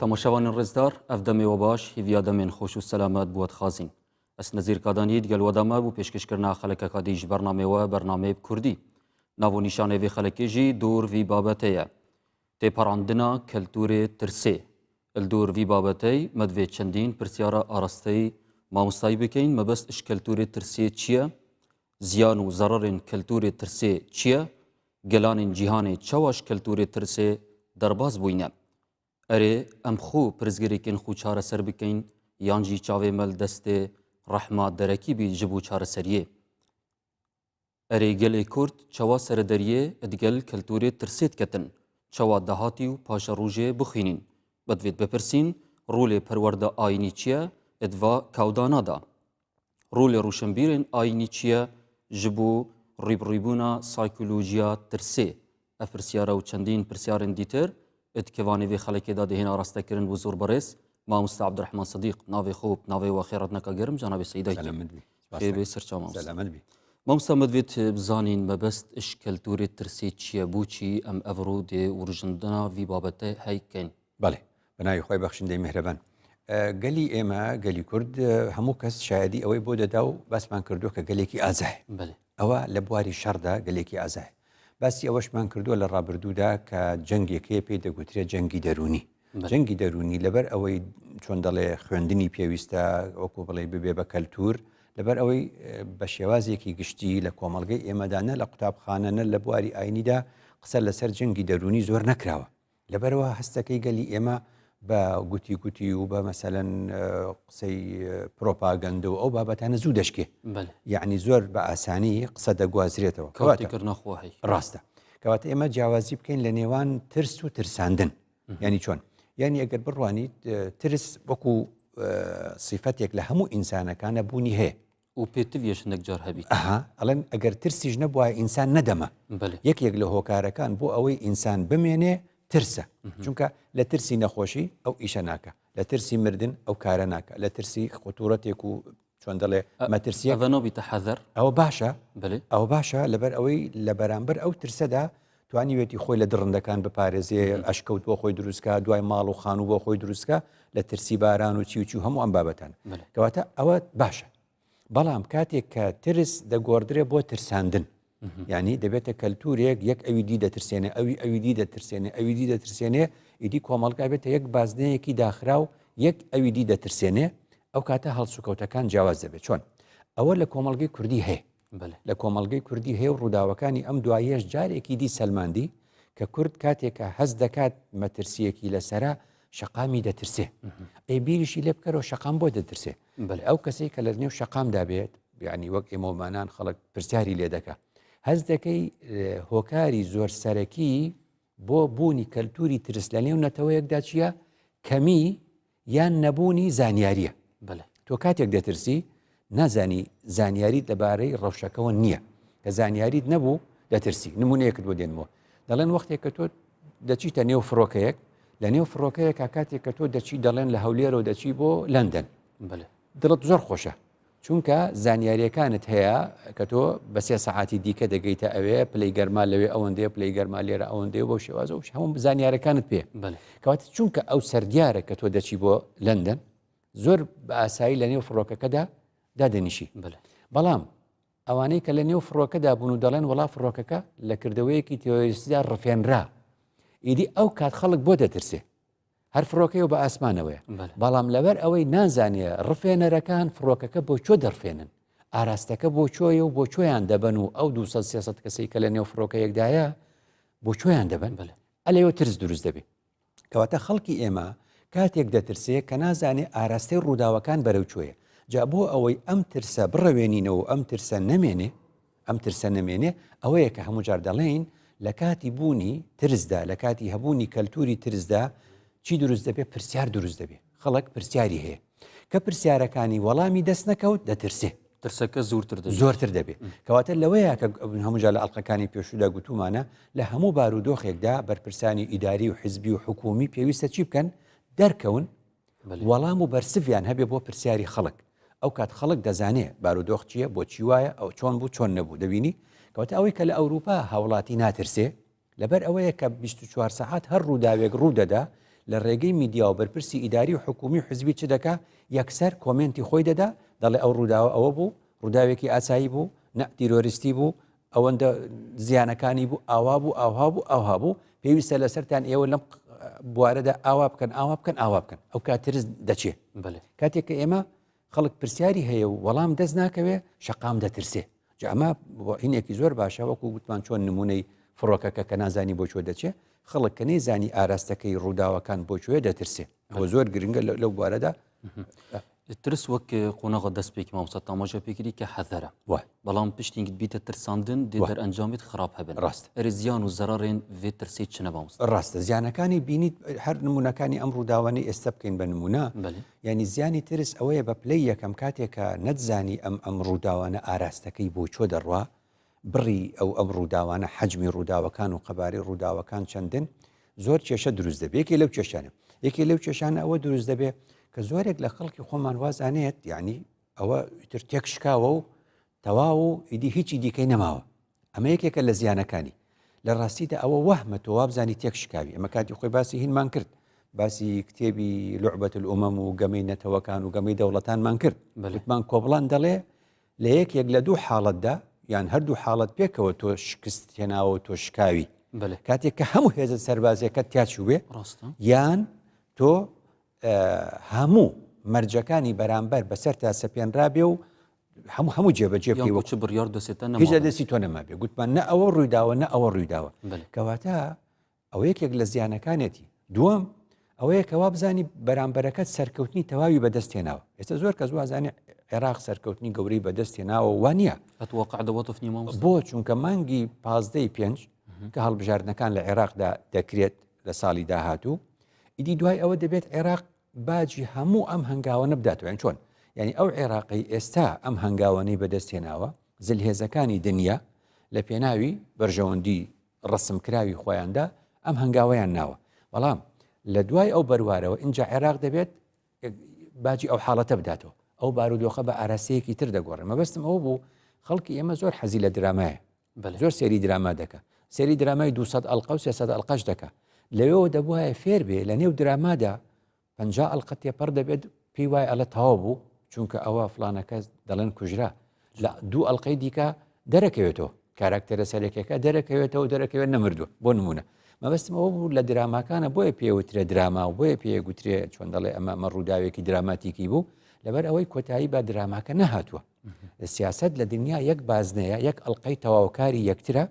تماشاوان ڕێزدار ئەف دەمێوە باش هیڤیا دەمێن خۆش و سەلامەت بووە خازین ئەس نەزیر کادانیت گەلوەدەمە بوو پێشکەشکردنا خەلەکە دیژ بەرنامەوە بەرنامەی کوردی ناو نیشانەوێ خەلەکێژی دوور وی بابەتەیە تێپەڕاندنا کەلتورێ ترسێ دوور وی بابەتەی مەدوێ چەندین پرسیارە ئاراستەی مامۆستایی بکەین مەبەست ئش کەلتورێ ترسێ چییە زیان و زەڕەرێن کەلتورێ ترسێ چییە گەلانên cîhanê çawaş keltûrê tirsê derbas bûyne erê em xû pirzgirêkên xû çareser bikein yan jî çavê me li destê rehma derekî bî ji bo çareseriyê erê gelê Kurd çawa serederiyê edgel keltûrê tirsê diketin çawa dehatî û paşa rûjê bixwînîn bedvêt bipirsîn rolê perwerda ayînî çi ye edva kewdana da rolê rûşinbîrên ayînî çi ye ji bo rîbrîbûna saykolojiya tirsê ev pirsyara û çendîn pirsyarên dîtir êdkevanê vê xelekê da dihêna rastekirin bû zor berêz mamosta Abdurrahman Sidîq navê xwe navê wa xêrat neka gerim canavê Seyîda bê sirça mamosta me divêt bizanîn mebest iş keltûrê tirsê çi ye bûçî em ev ro dê û rijindina vî babetê heykin بەڵێ بەناوی خۆی بەخشندەی میهرەبان گەلی ئێمە گەلی کورد هەموو کەس شایەدی ئەوەی بۆ دەدا و باسمان کردووە کە گەلێکی ئازایە ئەوە لە بواری شەڕدا گەلێکی ئازایە باسی ئەوەشمان کردووە لە ڕابردوودا کە جەنگێکەیە پێی دەگوترێت جەنگی دەرونی جەنگی دەرونی لەبەر ئەوەی چۆن دەڵێ خوێندنی پێویستە وەکو بڵێ ببێ بە کەلتور لەبەر ئەوەی بە شێوازێکی گشتی لە کۆمەڵگەی ئێمەدانە لە قوتابخانەنە لە بواری ئاینیدا قسە لەسەر جەنگی دەرونی زۆر نەکراوە لەبەرەوە هەستەکەی گەلی ئێمە بە گوتی و بە مەسەلەن قسەی پرۆپاگەندە و ئەو بابەتانە زوو دەشکێ یعنی زۆر بە ئاسانی قسە دەگوازرێتەوە ڕاستە کەواتە ئێمە جیاوازی بکەین لە نێوان ترس و ترساندن ینی چۆن یعنی ئەگەر بڕوانیت ترس وەکو صیفەتێک لە هەموو ئینسانەکانە بوونی هەیە و پێتویەشنێک جار هەبیت ئەڵێن ئەگەر ترسیش نەبووە ئینسان نەدەمە یەکێک لە هۆکارەکان بۆ ئەوەی ئینسان بمێنێ ترسە چونکە لە ترسی نەخۆشی ئەو ئیشە ناکە لە ترسی مردن ئەو کارە ناکە لە ترسی خۆتوڕەتێک و چۆن دەڵێ مەترسیەڤەنۆبیتە حەذەر ئەوە باشە ئەوە باشە لەبەر ئەوەی لە بەرامبەر ئەو ترسەدا توانیوێتی خۆی لە دڕندەکان بپارێزێ ئەشکەوت بۆ خۆی دروستکە دوای ماڵ و خان و بۆ خۆی دروستکە لە ترسی باران و چی هەموو ئەم بابەتان کەواتە ئەوە باشە بەڵام کاتێک کە ترس دەگۆڕدرێ بۆ ترساندن یعنی دەبێتە کەلتورێک یەک ئەوی دی دەترسێنێ ئەوی دی دەترسێنێ ئەوی دی دەترسێنێ ئیدی کۆمەڵگا بێتە یەک بازنەیەکی داخرا و یەک ئەوی دی دەترسێنێ ئەو کاتە هەڵسوکەوتەکان جیاواز دەبێت چۆن ئەوە لە کۆمەڵگەی کوردی هەیە لە کۆمەڵگەی کوردی هەیە و ڕووداوەکانی ئەم دوایەش جارێکی دی سەلماندی کە کورد کاتێکە هەز دەکات مەترسیەکی لەسەرا شەقامی دەترسێ ئەی بیریشی لێ بکەرەوە شەقام بۆ دەترسێ ئەو کەسەی کە لە نێو شەقامدا بێت یعنی وەک ئێمەمانان خەڵک پرسیاری لێ دەکە هەز دەکەی هۆکاری زۆر سەرەکی بۆ بوونی کەلتوری ترس لە نێو نەتەوەیەکدا چییە کەمی یان نەبوونی زانیاریە تۆ کاتێک دەترسی نازانی زانیاریت لەبارەی ڕەوشەکەەوە نییە کە زانیاریت نەبوو دەترسی نمونەیەکت بۆ دێنمەوە دەڵێن وەختێک کە تۆ دەچیتە نێو فڕۆکەیەک لە نێو فڕۆکەیەک کاتێک کە تۆ دەچی دەڵێن لە هەولێرەوە دەچی بۆ لەندەن دڵت زۆر خۆشە چونکە زانیاریەکانت هەیە کە تۆ بە 3 سەعاتی دیکە دەگەیتە ئەوێ پلەی گەرما لەوێ ئەوەندەیە پلەی گەرما لێرە ئەوەندەیە بۆ شێوازە و هەموو زانیارەکانت پێ کەواتە چونکە ئەو سەردیارە کە تۆ دەچی بۆ لەندەن زۆر بە ئاسایی لە نێو فڕۆکەکەدا دادەنیشی بەڵام ئەوانەی کە لە نێو فڕۆکەدا بوون و دەڵێن وڵا فڕۆکەکە لە کردەوەیەکی تێۆریستیدا ڕفێنرا ئیدی ئەو کات خەڵک بۆ دەترسێ هەر فڕۆکەیەوە بە ئاسمانەوەیە بەڵام لەبەر ئەوەی نازانێ ڕفێنەرەکان فڕۆکەکە بۆ چۆ دەرفێنن ئاراستەکە بۆ چۆیە و بۆ چۆیان دەبن و ئەو 200 کەسەی کە لە نێو فڕۆکەیەکدایە بۆ چۆیان دەبن ئەلێەوە ترس دروست دەبێت کەواتە خەڵکی ئێمە کاتێک دەترسێ کە نازانێ ئاراستەی ڕووداوەکان بەرەو چۆیە جا بۆ ئەوەی ئەم ترسە بڕەوێنینەوە ئەم ترسە نەمێنێ ئەوەیە کە هەموو جار دەڵێن لە کاتی بوونی ترسدا لە کاتی هەبوونی کەلتوری ترسدا چی دروست دەبێت پرسیار دروست دەبێت خەڵک پرسیاری هەیە کە پرسیارەکانی وەڵامی دەست نەکەوت دەترسێ ترسەکە زۆرتر دەبێت کەواتە لەوەیە کە هەمووجا لە ئەڵلقەکانی پێشودا گوتومانە لە هەموو بارودۆخێکدا بەرپرسانی ئیداری و حیزبی و حکومی پێویستە چی بکەن دەرکەون وەڵام و بەرسڤیان هەبێ بۆ پرسیاری خەڵک ئەو کات خەڵک دەزانێ بارودۆخ چییە بۆ چی وایە ئەو چۆن بوو چۆن نەبوو دەبینی کەواتە ئەوەی کە لە ئەوروپا هاوڵاتی ناترسێ لەبەر ئەوەیە کە 24 ساعات هەر ڕووداوێک ڕوودەدا لە ڕێگەی میدیا و بەرپرسی ئیداری و حکومی و حزبی چ دەکا یەکسەر کۆمنتی خۆی دەدا دەڵێ ئەو ڕووداوە ئەوە بوو ڕووداوێکی ئاسایی بوو نە تیرۆریستی بوو ئەوەندە زیانەکانی بوو ئاوا بوو ئاها بوو ئاها بوو پێویستە لەسەرتان ئێوە لەم بوارەدا ئاوا بکەن ئاوا بکەن ئاوا بکەن ئەو کاترز دەچێ کاتێک کە ئێمە خەڵک پرسیاری هەیە و وەڵام دەست ناکەوێ شەقام دەترسێ ئەمە هینێکی زۆر باشە وەکو گوتمان چۆن نمونەی فڕۆکەکە کە نازانی بۆ چۆ دەچێ خەڵک کە نەیزانی ئاراستەکەی ڕووداوەکان بۆ کوێ دەترسێ ئەوە زۆر گرنگە لەو بوارەدا ترس وەک قۆنەغە دەست پێکی مامۆستا تاماژە پێکردی کە حەذەرە بەڵام پشتینگت بیتە ترساندن دێ دەرئەنجامیت خراپ هەبن ڕاست ئەرێ زیان و زەرارێن vê ترسێت چنە مامۆستا ڕاستە زیانەکانی بینیت هەر نمونونەکانی ئەم ڕووداوانەی ئێستا بکەین بە نمونە ینی زیانی ترس ئەوەیە بە پلەی یەکەم کاتێکە نەتزانی ئەم ڕووداوانە ئاراستەکەی بۆ چۆ دەڕوا بڕی ئەم ڕووداوانە حەجمی ڕووداوەکان و قەبارەی ڕووداوەکان چەندن زۆر کێشە دروست دەبێت یەکێ لەو کێشانە یەکێ لەو کێشانە ئەوە دروست دەبێت کە زۆرێک لە خەڵکی خۆمان وازانێت یعنی ئەوە تر تێک شکاوە و تەواو و ئیدی هیچی دیکەی نەماوە ئەمە یەکێکە لە زیانەکانی لە ڕاستیدا ئەوە وەهمە تۆ وابزانی تێک شکاوی ئەمە کاتی خۆی باسی هینمان کرد باسی کتێبی لعبەت الئومەم و گەمەی نەتەوەکان و گەمەی دەوڵەتانمان کرد وتمان کۆبڵان دەڵێ لە یەکێک لە دوو حاڵەتدا یان هەردوو حاڵەت پێکەوە تۆ شکست هێناوە و تۆ شکاوی کاتێک کە هەموو هێزە سەربازیەکەت تیاچووێ یان تۆ هەموو مەرجەکانی بەرامبەر بەسەر تا سەپێنرابێ و هەموو جێبەجێ بکەی بڕیار دەسێتە هیچ دەستی تۆ نەما بێ گوتمان نە ئەوە ڕوویداوە نە ئەوە ڕوویداوە کەواتە ئەوە یەکێک لە زیانەکانێتی دووەم ئەوەیە کەوا بزانی بەرامبەرەکەت سەرکەوتنی تەواوی بەدەستێناوە ئێستا زۆر کەس وازانێ عێراق سەرکەوتنی گەورەی بەدەستێناوە وانە بۆ چونکە مانگی 15 کە هەڵبژاردنەکان لە عێراقدا دەکرێت لە ساڵی داهاتوو ئیدی دوای ئەوە دەبێت عێراق باجی هەموو ئەم هەنگاوە نەبداتوێن چۆن یعنی ئەو عێراقی ئێستا ئەم هەنگاوانەی بەدەستێناوە زلهێزەکانی دنیا لە پێناوی بەرژەوەندی ڕسمکراوی خۆیاندا ئەم هەنگاوەیان ناوە بەڵام لە دوای ئەو بەروارەوە اینجا عێراق دەبێت باجی ئەو حاڵەتە بداتەوە ئەو بارودۆخە بە ئاراستەیەکی تر دەگۆڕێ مەبەستم ئەوە بوو خەڵکی ئێمە زۆر حەزی لە درامایە زۆر سێری دراما دەکە سێری درامای 200 ئەلقە و 300 ئەلقەش دەکە لەوێەوە دەبووایە فێر بێ لە نێو درامادا 50 ئەلقە تێپەر دەبێت پێی وای ئەلە تەواو بوو چونکە ئەوە فلانەکەس دەڵێن کوژرا لە 2 ئەلقەی دیکە دەرەکەوێتەوە کاراکتەرە سەرێکەکە دەرەکەوێتەوە دەرەکەوێت نەمردووە بۆ نمونە مەبەستم ئەوە بوو لە دراماکانە بۆیە پێوترێ دراما و بۆیە پێگوترێ چۆن دەڵێ ئەمە ڕووداوێکی دراماتیکی بوو لەبەر ئەوەی کۆتایی با دراماکە نەهاتووە سیاست لە دنیا یەک بازنەیە یەک ئەلقەی تەواوکاری یەکترە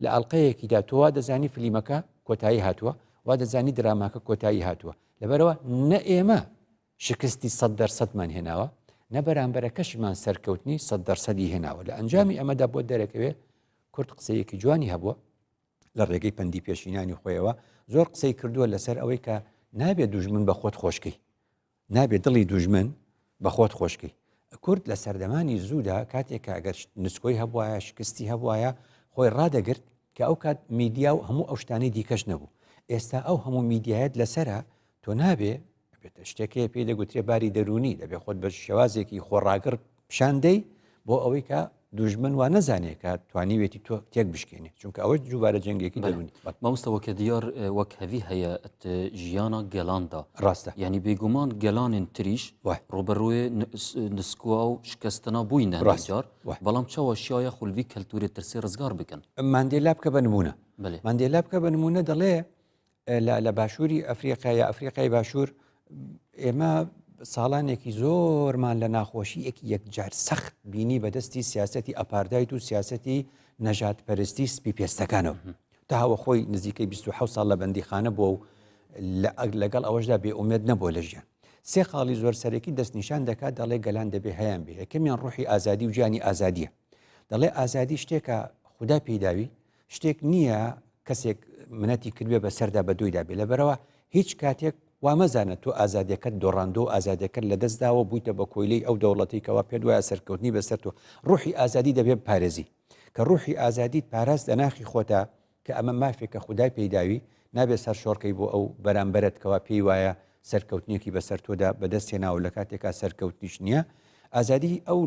لە ئەلقەیەکیدا تۆوا دەزانی فلیمەکە کۆتایی هاتووە وا دەزانی دراماکە کۆتایی هاتووە لەبەرەوە نە ئێمە شکستی 100% هێناوە نە بەرامبەرەکەشمان سەرکەوتنی 100% هێناوە لە ئەنجامی ئەمەدا بۆ دەرەکەوێ کورد قسەیەکی جوانی هەبووە لە ڕێگەی پەندی پێشینانی خۆیەوە زۆر قسەی کردووە لەسەر ئەوەی کە نابێت دوژمن بە خۆت خۆشکەی نابێت دڵی دوژمن بە خۆت خۆشکەی کورد لە سەردەمانی زوودا کاتێک ئەگەر نسکۆی هەبوایە شکستی هەبوایە خۆی ڕادەگرت کە ئەو کات میدیا و هەموو ئەو شتانەی دیکەش نەبوو ئێستا ئەو هەموو میدیایەت لەسرە تۆ نابێ شتێکەیە پێی دەگوترێ باری دەرونی دەبێ خۆت بە شێوازێکی خۆڕاگر پیشاندەی بۆ ئەوەی کە دوژمن وا نەزانێت کە توانیوێتی تۆ تێک بشکێنێ چونکە ئەوە جوبارە جەنگێکی دەرونی مامۆستاوە کە دیار وەک هەوی هەیە ژیانە گەلاندا ڕاستە یعنی بێگومان گەلانên تریش ڕۆبەڕووی نسکووا و شکستنا بووینە ڕاستجار بەڵام چاوە شایە خولوی کەلتوری ترسی ڕزگار بکەن ماندێلا بکە بە نمونە ماندێلا بکە بە نمونە دەڵێ لە باشووری ئەفریقای ئەفریقای باشوور ئێمە ساڵانێکی زۆرمان لە ناخۆشی یەکجار سەخت بینی بەدەستی سیاسەتی ئەپاردایت و سیاسەتی نەژات پەرستی سپی پێستەکانەوە تاوە خۆی نزیکەی 27 ساڵ لە بەندیخانە بووە و لەگەڵ ئەوەشدا بێئومێد نەبووە لە ژیان 3 خاڵی زۆر سەرەکی دەستنیشان دەکات دەڵێ گەلان دەبێ هەیان بێ یەکەمیان ڕوحی ئازادی و گیانی ئازادیە دەڵێ ئازادی شتێکە خوددا پێداوی شتێک نییە کەسێک منەتی کردوێ بە سەردا بە دویدا بێ لەبەرەوە هیچ کاتێک وامەزانە تۆ ئازادیەکەت دۆڕاندۆ ئازادەکەت لە دەستداوە بوویتە بە کۆیلەی ئەو دەوڵەتی کەوا پێ دوایە سەرکەوتنی بەسەر تۆ ڕوحی ئازادی دەبێت پارێزی کە ڕوحی ئازادیت پاراست لە ناخی خۆتا کە ئەمە مافێکە خودای پێداوی نابێت سەر شۆڕکەی بۆ ئەو بەرامبەرت کەوا پێی وایە سەرکەوتنیەکی بەسەر تۆدا بەدەستێناوە لە کاتێکا سەرکەوتنیش نییە ئازادی ئەو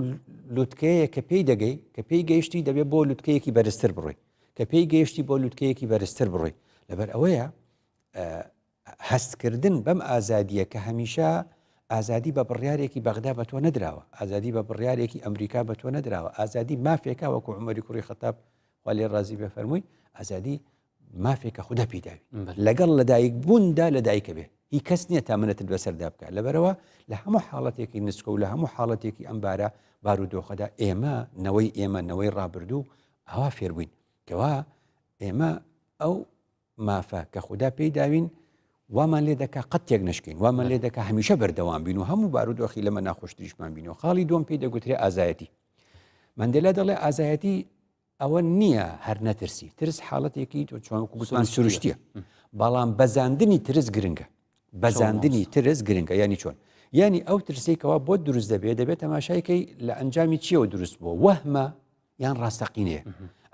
لوتکەیە کە پێی دەگەی کە پێی گەیشتی دەبێت بۆ لوتکەیەکی بەرزتر بڕۆی کە پێی گەیشتی بۆ لوتکەیەکی بەرزتر بڕۆی لەبەر ئەوەیە هەستکردن بەم ئازادیە کە هەمیشە ئازادی بە بڕیارێکی بەغدا بە تۆ نەدراوە، ئازادی بە بڕیارێکی ئەمریکا بە تۆ نەدراوە، ئازادی مافێکە وەکو عومەری کوڕی خەتاب خوا لێ ڕازی بێ فەرمووی ئازادی مافێکە خوددا پێداوی لەگەڵ لەدایک بووندا لەدایکە بێ هی کەس نییە تا منەتت بەسەردا بکە لەبەرەوە لە هەموو حاڵەتێکی نسکە و لە هەموو حاڵەتێکی ئەمبارە بارودۆخەدا ئێمە نەوەی ڕابردوو ئەوا فێربووین کەوا ئێمە ئەو مافە کە خوددا پێی داوین وامان لێ دەکا قەت تێک نشکین وامان لێ دەکا هەمیشە بەردەوام بین و هەموو بارودۆخی لەمە ناخۆشتریشمان بینەوە خاڵی دوم پێی دەگوترێ ئازایەتی مەندێلا دەڵێ ئازایەتی ئەوە نییە هەر نەترسی ترس حاڵەتێکی چۆن گوتمان سروشتیە بەڵام بەزاندنی ترس گرنگە بەزاندنی ترس گرنگە ینی چۆن ینی ئەو ترسێکەوە بۆ دروست دەبێت تەماشایکەی لە ئەنجامی چیەوە دروست بووە وەهمە یان ڕاستەقینەیە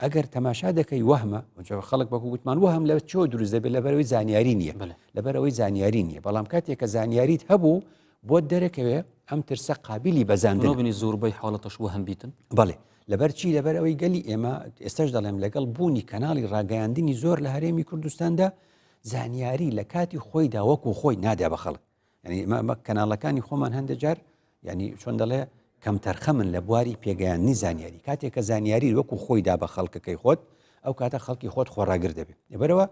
ئەگەر تەماشا دەکەی وەهمە خەڵک بەکو گوتمان وەهم لە چۆ دروست دەبێت لەبەرەوەی زانیاری نییە لەبەرەوەی زانیاری نییە بەڵام کاتێککە زانیاریت هەبوو بۆ دەرەکەوێ ئەم ترسە قابلی بەزاندن بینی زۆربەی حاڵەتەش وەهم بیتن بەڵێ لەبەر چی لەبەر ئەوەی گەلی ئێمە ئێستش دەڵێم لەگەڵ بوونی کەناڵی ڕاگەیاندنی زۆر لە هەرێمی کوردستاندا زانیاری لە کاتی خۆیدا وەکو خۆی نادا بە خەڵک ینی کەناڵەکانی خۆمان هەندێک جار ینی چۆن دەڵێ کەم تەرخە من لە بواری پێگەیاندنی زانیاری کاتێک کە زانیاری وەکو خۆیدا بە خەڵکەکەی خۆت ئەو کاتە خەڵکی خۆت خۆڕاگر دەبێت لەبەرەوە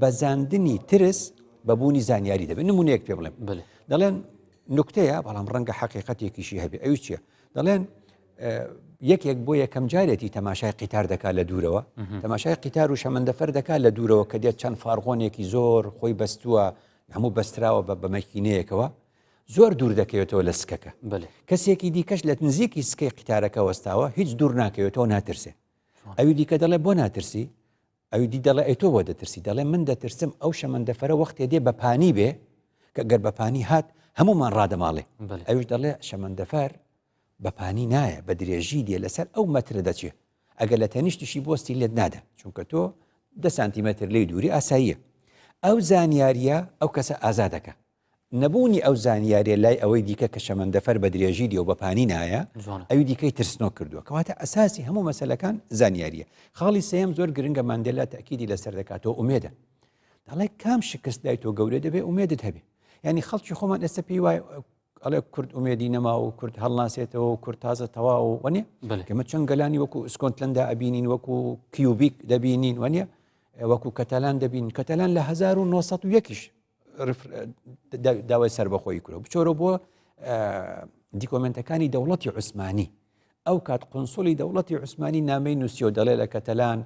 بەزاندنی ترس بەبوونی زانیاری دەبێت نمونەیەک پێ بڵێم دەڵێن نوکتەیە بەڵام ڕەنگە حەقیقەتێکیشی هەبێ ئەوی چییە دەڵێن یەکێک بۆ یەکەم جارێتی تەماشای قیتار دەکات لە دوورەوە تەماشای قیتار و شەمەندەفەر دەکات لە دوورەوە کە دێت چەند فارغۆنێکی زۆر خۆی بەستووە هەموو بەستراوە بە مەکینەیەکەوە زۆر دوور دەکەوێتەوە لە سکەکە کەسێکی دیکەش لە نزیکی سکەی قیتارەکە وەستاوە هیچ دوور ناکەوێتەوە ناترسێ ئەوی دیکە دەڵێ بۆ ناترسی ئەوی دی دەڵێ ئەی تۆ بۆ دەترسی دەڵێ من دەترسم ئەو شەمەندەفەرە وەختێ دێ بەپانی بێ کە گەر بەپانی هات هەمومان ڕادەماڵێ ئەوش دەڵێ شەمەندەفەر بەپانی نایە بە درێژی دێ لەسەر ئەو مەترە دەچێت ئەگەر لە تەنیشتیشی بۆستی لێت نادا چونکە تۆ 10 سانتیمەتر لێی دووری ئاساییە ئەو زانیاریە ئەو کەسە ئازادەکە نەبوونی ئەو زانیاریە لای ئەوەی دیکە کە شەمەندەفەر بە درێژی دی و بەپانی نایە ئەوی دیکەی ترسنۆ کردووە کەواتە ئەساسی هەموو مەسەلەکان زانیاریە خاڵی سێم زۆر گرنگە ماندێلا تەکیدی لەسەر دەکاتەوە ئومێدە دەڵێ کام شکست دای تۆ گەورە دەبێ ئومێدت هەبێ ینی خەڵکی خۆمان ئێستا پێی وایە ئەڵێ کورد ئومێدی نەما و کورد هەڵناسێتەوە و کورد تازە تەواو وەنیە کەمە چەند گەلانی وەکو ئسکۆتلەندا ئەبینین وەکو کیوبیک دەبینین وەنیە وەکو کەتەلان دەبین کەتەلان لە 1901ش داوای سربەخۆیی کرۆ بچۆرە بۆ دیکۆمنتەکانی دەوڵەتی عوسمانی ئەو کات قنسوڵی دەوڵەتی عوسمانی نامەی نووسیۆ دەڵێ لە کەتەلان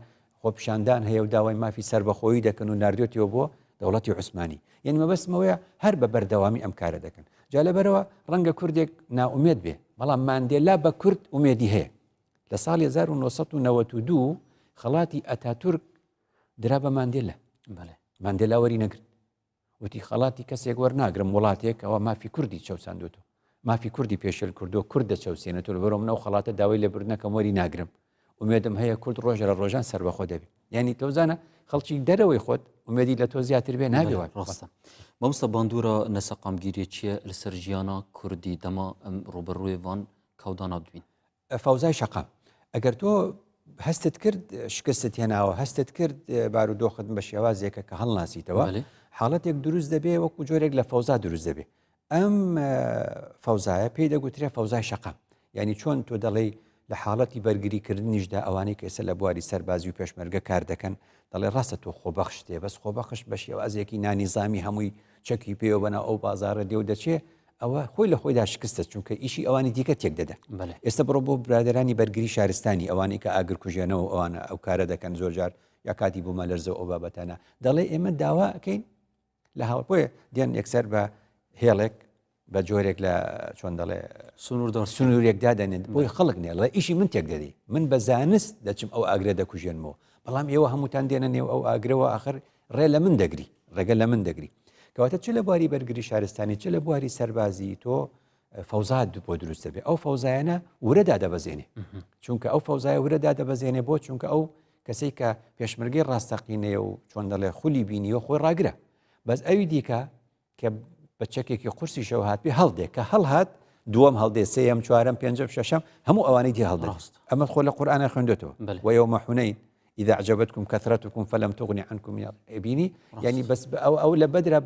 خۆپیشاندان هەیە و داوای مافی سربەخۆیی دەکەن و ناردێتەوە بۆ دەوڵەتی عوسمانی یعنی مەبەستمەوەیە هەر بە بەردەوامی ئەم کارە دەکەن جا لەبەرەوە ڕەنگە کوردێک ناومێت بێ بەڵام ماندێلا بە کورد ئومێدی هەیە لە ساڵی 1992 خەڵاتی ئەتاتورک درا بە ماندێلا ماندێلا وەری نەگرت وتی خەڵاتی کەسێک وەرناگرم وڵاتێک ئەوە مافی کوردی چەوساندوتەوە مافی کوردی پێشل کردو کورد دەچەوسێنێتەوە لەبەرەوە منە و خەڵاتە داوای لێبوردنەکەم وەری ناگرم ومێدم هەیە کورد ڕۆژە لە ڕۆژان سەربەخۆ دەبێت یعنی تۆزانە خەڵکی دەرەوەی خۆت ومێدی لە تۆ زیاتر بێ نابێ ڕاستە مامۆستا باندورە نەسەقامگیریە چییە لەسەر ژیانە کوردی دەما ئەم ڕوبەڕووی وان کەودا نابدوین فەوزای شەقام ئەگەر تۆ هەستت کرد شکستت هێناوە هەستت کرد بارودۆخت بە شێوازێکە کە هەڵناسیتەوە حاڵەتێک دروست دەبێ وەکو جۆرێک لە فەوزا دروست دەبێ ئەم فەوزایە پێی دەگوترێ فەوزای شەقام یعنی چۆن تۆ دەڵێ لە حاڵەتی بەرگریکردنیشدا ئەوانەی کە ئێستا لە بواری سەربازی و پێشمەرگە کار دەکەن دەڵێ ڕاستە تۆ خۆبەخشتێ بەس خۆبەخش بە شێوازێکی نانیزامی هەمووی چەکی پێوە بەنا ئەو بازارە دێ و دەچێ ئەوە خۆی لە خۆیدا شکستە چونکە ئیشی ئەوانی دیکە تێک دەدا ئێستا بڕۆ بۆ برادرانی بەرگری شارستانی ئەوانی کە ئاگر کوژێنەوە ئەوانە ئەو کارە دەکەن زۆر جار یا کاتی بوومە لەرزە ئەو بابەتانە دەڵێ ئێمە داوا ئەەکەین لە هاوڵپۆیە دێن یەکسەر بە هێڵێک بە جۆرێک لە چۆن دەڵێ سنوورێکدا دەنێت بۆی خەڵک نێڵە ئیشی من تێک دەدەی من بە زانست دەچم ئەو ئاگرێ دەکوژێنمەوە بەڵام ئێوە هەمووتان دێنە نێو ئەو ئاگرەوە ئاخر ڕێ لە من دەگری ڕێگە لە من دەگری کەواتە چ لە بواری بەرگری شارستانی چ لە بواری سەربازی تۆ فەوزات بۆ دروست دەبێت ئەو فەوزایانە ورەدا دەبەزێنێ چونکە ئەو فەوزایە ورەدا دەبەزێنێ بۆ چونکە ئەو کەسێک کە پێشمەرگەی ڕاستەقینەیە و چۆن دەڵێ خولی بینیوە خۆی ڕاگرە بەس ئەوی دیکە کە بە چەکێکی قورسی شەو هات پێ هەڵدێک کە هەڵهات دووەم هەڵدێ سێەم چوارەم پێنجەم شەشەم هەموو ئەوانەی دی هەڵدەست ئەمە خۆ لە قورئانە خوێندێتەوە وەیەومە حونەین إذا أعجبتكم كثرتكم فلم تغني عنكم بینی یعنی بەس ئەو لە بەدرا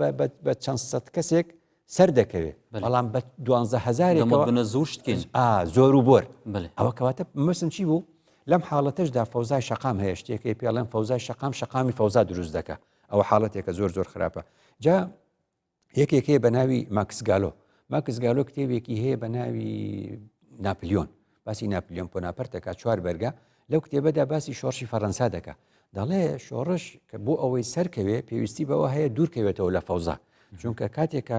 بە چەند سەد کەسێک سەر دەکەوێت بەڵام بە 12,000 بنە زوو شتکەین زۆر و بۆر بله ئەوە کەواتە مەسم چی بوو لەم حاڵەتەشدا فەوزای شەقام هەیە شتێکی پێڵێن فەوزای شەقامی فەوزا دروست دەکە ئەوە حاڵەتێکە زۆر خراپە جا یەکێک هەیە بە ناوی ماکس گالۆ کتێبێکی هەیە بە ناوی ناپلیۆن باسی ناپلیۆن بۆناپەرتەکە 4 بەرگە لەو کتێبەدا باسی شۆڕشی فەڕەنسا دەکە دەڵێ شۆڕش کە بۆ ئەوەی سەرکەوێ پێویستی بەوە هەیە دوورکەوێتەوە لە فەوزا چونکە کاتێکە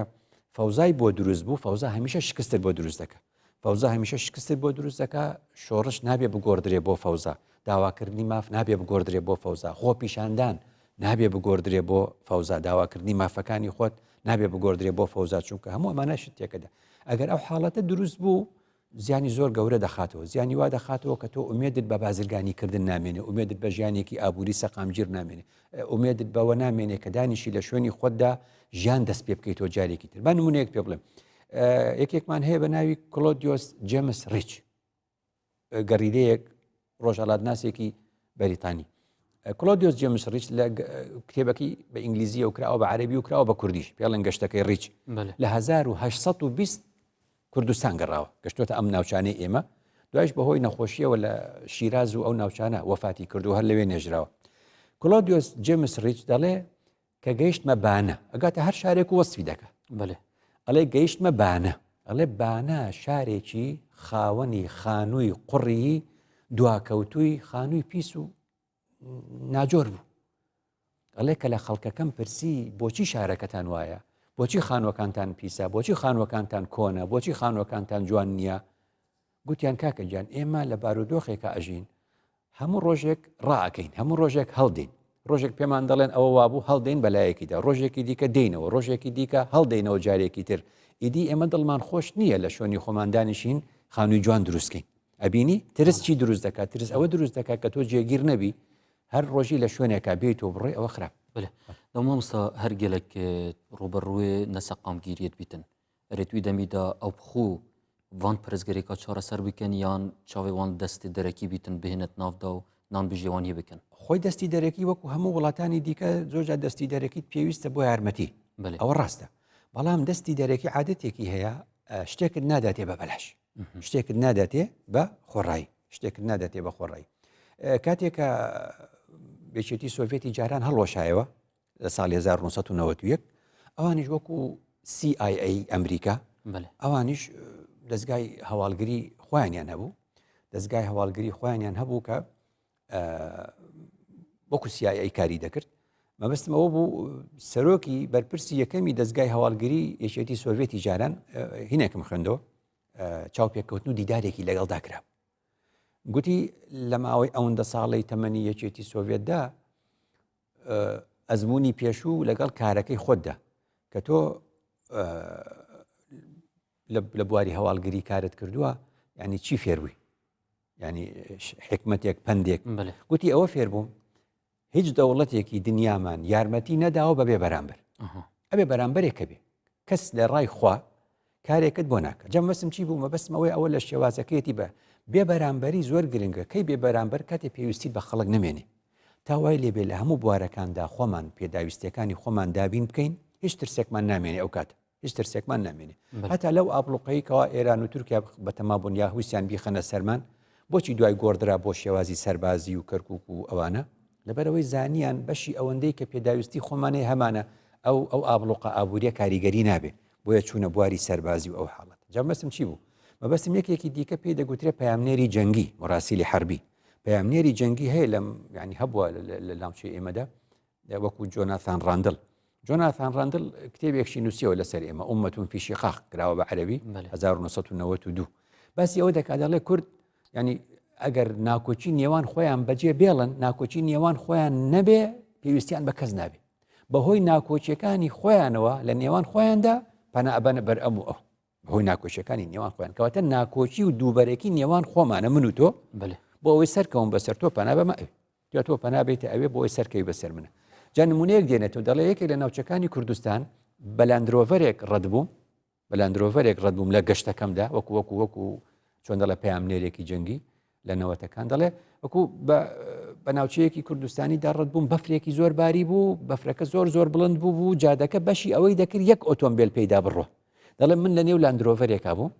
فەوزای بۆ دروست بوو فەوزا هەمیشە شکستت بۆ دروست دەکە فەوزا هەمیشە شکستت بۆ دروست دەکە شۆڕش نابێ بگۆڕدرێ بۆ فەوزا داواکردنی ماف نابێ بگۆڕدرێ بۆ فەوزا خۆ پیشاندان نابێ بگۆڕدرێ بۆ فەوزا داواکردنی مافەکانی خۆت نابێ بگۆڕدرێ بۆ فەوزا چونکە هەموو ئەمانە شتێکەدا ئەگەر ئەو حاڵەتە دروست بوو زیانی زۆر گەورە دەخاتەوە زیانی وا دەخاتەوە کە تۆ ئومێدت بە بازرگانیکردن نامێنێ ئومێدت بە ژیانێکی ئابووری سەقامگیر نامێنێ ئومێدت بەوە نامێنێ کە دانیشی لە شوێنی خۆتدا ژیان دەست پێ بکەیتەوە جارێکی تر با نمونەیەک پێ بڵێم یەکێکمان هەیە بە ناوی کلۆدیۆس جێمس ریچ گەڕیدەیەک ڕۆژهەڵاتناسێکی بەریتانی کلۆدیۆس جێمس ریچ لە کتێبەکەی بە ئینگلیزی وکراوە بە عەرەبی وکراوە بە کوردیش پێڵێن گەشتەکەی ریچ لە 1820 کوردستان گەڕاوە گەشتۆتە ئەم ناوچانەی ئێمە دوایش بەهۆی نەخۆشیەوە لە شیراز و ئەو ناوچانە وەفاتی کردو هەر لەوێ نێژراوە کلۆدیۆس جێمس ریچ دەڵێ کە گەیشتمە بانە ئەگاتە هەر شارێک و وەسفی دەکە ئەڵێ گەیشتمە بانە ئەڵێ بانە شارێکی خاوەنی خانووی قوڕی دواکەوتووی خانووی پیس و ناجۆر بوو ئەڵێ کە لە خەڵکەکەم پرسی بۆچی شارەکەتان وایە بۆچی خانوەکانتان پیسە بۆچی خانوەکانتان کۆنە بۆچی خانوەکانتان جوان نییە گوتیان کاکە گیان ئێمە لە بارودۆخێکە ئەژین هەموو ڕۆژێک ڕائەکەین هەموو ڕۆژێک هەڵدەین ڕۆژێک پێمان دەڵێن ئەوە وابوو هەڵدەین بەلایەکیدا ڕۆژێکی دیکە دێنەوە ڕۆژێکی دیکە هەڵدەینەوە جارێکی تر ئیدی ئێمە دڵمان خۆش نییە لە شوێنی خۆمان دانیشین خانووی جوان دروستکەین ئەبینی ترس چی دروست دەکات ترس ئەوە دروست دەکات کە تۆ جێگیر نەبی هەر ڕۆژی لە شوێنێکا بێت و بڕێ ئەوە خراپ دەمامۆستا هەر گەلێک ڕوبەڕوێ نەسەقامگیریت بیتن ئەرێتوی دەمیدا ئەو بخۆ وان پرزگەرێکا چارەسەر بکەن یان چاوێ وان دەستی دەرەکی بیتن بهێنێت ناودا و نان بژێوانی بکەن خۆی دەستی دەرەکی وەکو هەموو وڵاتانی دیکە زۆرجار دەستی دەرەکیت پێویستە بۆ یارمەتی ئەوە ڕاستە بەڵام دەستی دەرەکی عادەتێکی هەیە شتێکت ناداتێ بە بەلاش شتێکت ناداتێ بە خۆڕایی شتێکت ناداتێ بە خۆڕایی کاتێکە بێچێتی سۆڤێتی جاران هەڵۆشایەوە لە ساڵی 1991 ئەوانیش وەکو CIA ئەمریکا ئەوانیش دەستگای هەواڵگری خۆیانیان هەبوو دەستگای هەواڵگری خۆیانیان هەبوو کە وەکو CIA کاری دەکرد مەبەستمەوە بوو سەرۆکی بەرپرسی یەکەمی دەستگای هەواڵگری یەکێتی سۆڤێتی جاران هینێکم خوێندەوە چاوپێککەوتن و دیدارێکی لەگەڵدا کرا گوتی لە ماوەی ئەوەندە ساڵی تەمەنی یەکێتی سۆڤێتدا ئەزمموی پێشوو لەگەڵ کارەکەی خۆتدا کە تۆ لە بواری هەواڵگری کارت کردووە ینی چی فێربووی ینی حکمتێک پندێک گوتی ئەوە فێر بووم هیچ دەوڵەتێکی دنیامان یارمەتی نەداوە بەبێ بەرامبەر ئەبێ بەرامبەرێکە بێ کەس لە ڕای خوا کارێکت بۆ ناکە جەم بەسم چی بوو مەبەستمەوەی ئەوە لە شێوازەکەیەتی بە بێ بەرامبەری زۆر گرنگە کەی بێ بەرامبەر کاتێ پێویستی بە خەڵک نمێنێ تاوای لێبێ لە هەموو بوارەکاندا خۆمان پێداویستەکانی خۆمان دابین بکەین هیچ ترسێکمان نامێنێ ئەو کات هیچ ترسێکمان نامێنێ هەتا لەو ئابلوقەی کەوا ئێران و تورکیا بەتەمابوون یا هووسیان بیخەنە سەرمان بۆچی دوای گۆڕدرا بۆ شێوازی سەربازی و کەرکک و ئەوانە لەبەرەوەی زانیان بەشی ئەوەندەی کە پێداویستی خۆمانەی هەمانە ئەو ئابلوقە ئابوووریە کاریگەری نابێ بۆیە چوونە بواری سەربازی و ئەو حاڵەت جەمەسم چی بوو مەبەستم یەکێکی دیکە پێی دەگوترێ پەیامنێری جەنگی مراسیلی حربی پەیامنێری جەنگی هەیە لەم ینی هەبووە لە لامچەی ئێمەدا وەکو جۆناثان ڕاندڵ کتێبێکشی نووسیەوە لەسەر ئێمە ئومەتون فی شقاق کراوە بە عەرەبی 1992 باسی ئەوە دەکات دەڵێ کورد ینی ئەگەر ناکۆچی نێوان خۆیان بەجێ بێڵن ناکۆچی نێوان خۆیان نەبێ پێویستیان بە کەس نابێ بەهۆی ناکۆچیەکانی خۆیانەوە لە نێوان خۆیاندا پەنا ئەبەنە بەر ئەم و ئەو بەهۆی ناکۆچیەکانی نێوان خۆیان کەواتە ناکۆچی و دووبەرێکی نێوان خۆمانە من و تۆ بۆ ئەوەی سەرکەون بەسەر تۆ پەنا بەمە ئەوێ تۆ پەنا بێتە ئەوێ بۆ ئەوەی سەرکەوی بەسەر منە جا نمونەیەک دێنێتەوە دەڵێ یەکێک لە ناوچەکانی کوردستان بەلاندرۆڤەرێک ڕەت بووم لە گەشتەکەمدا وەکو چۆن دەڵێ پەیامنێرێکی جەنگی لە نەوەتەکان دەڵێ وەکو بە ناوچەیەکی کوردستانی داڕەت بووم بەفرێکی زۆر باری بوو بەفرەکە زۆر بڵند بوو جادەکە بەشی ئەوەی دەکرد یەک ئۆتۆمبیل پێیدا بڕۆ دەڵێ من لە نێو لاندرۆڤەرێکا بوو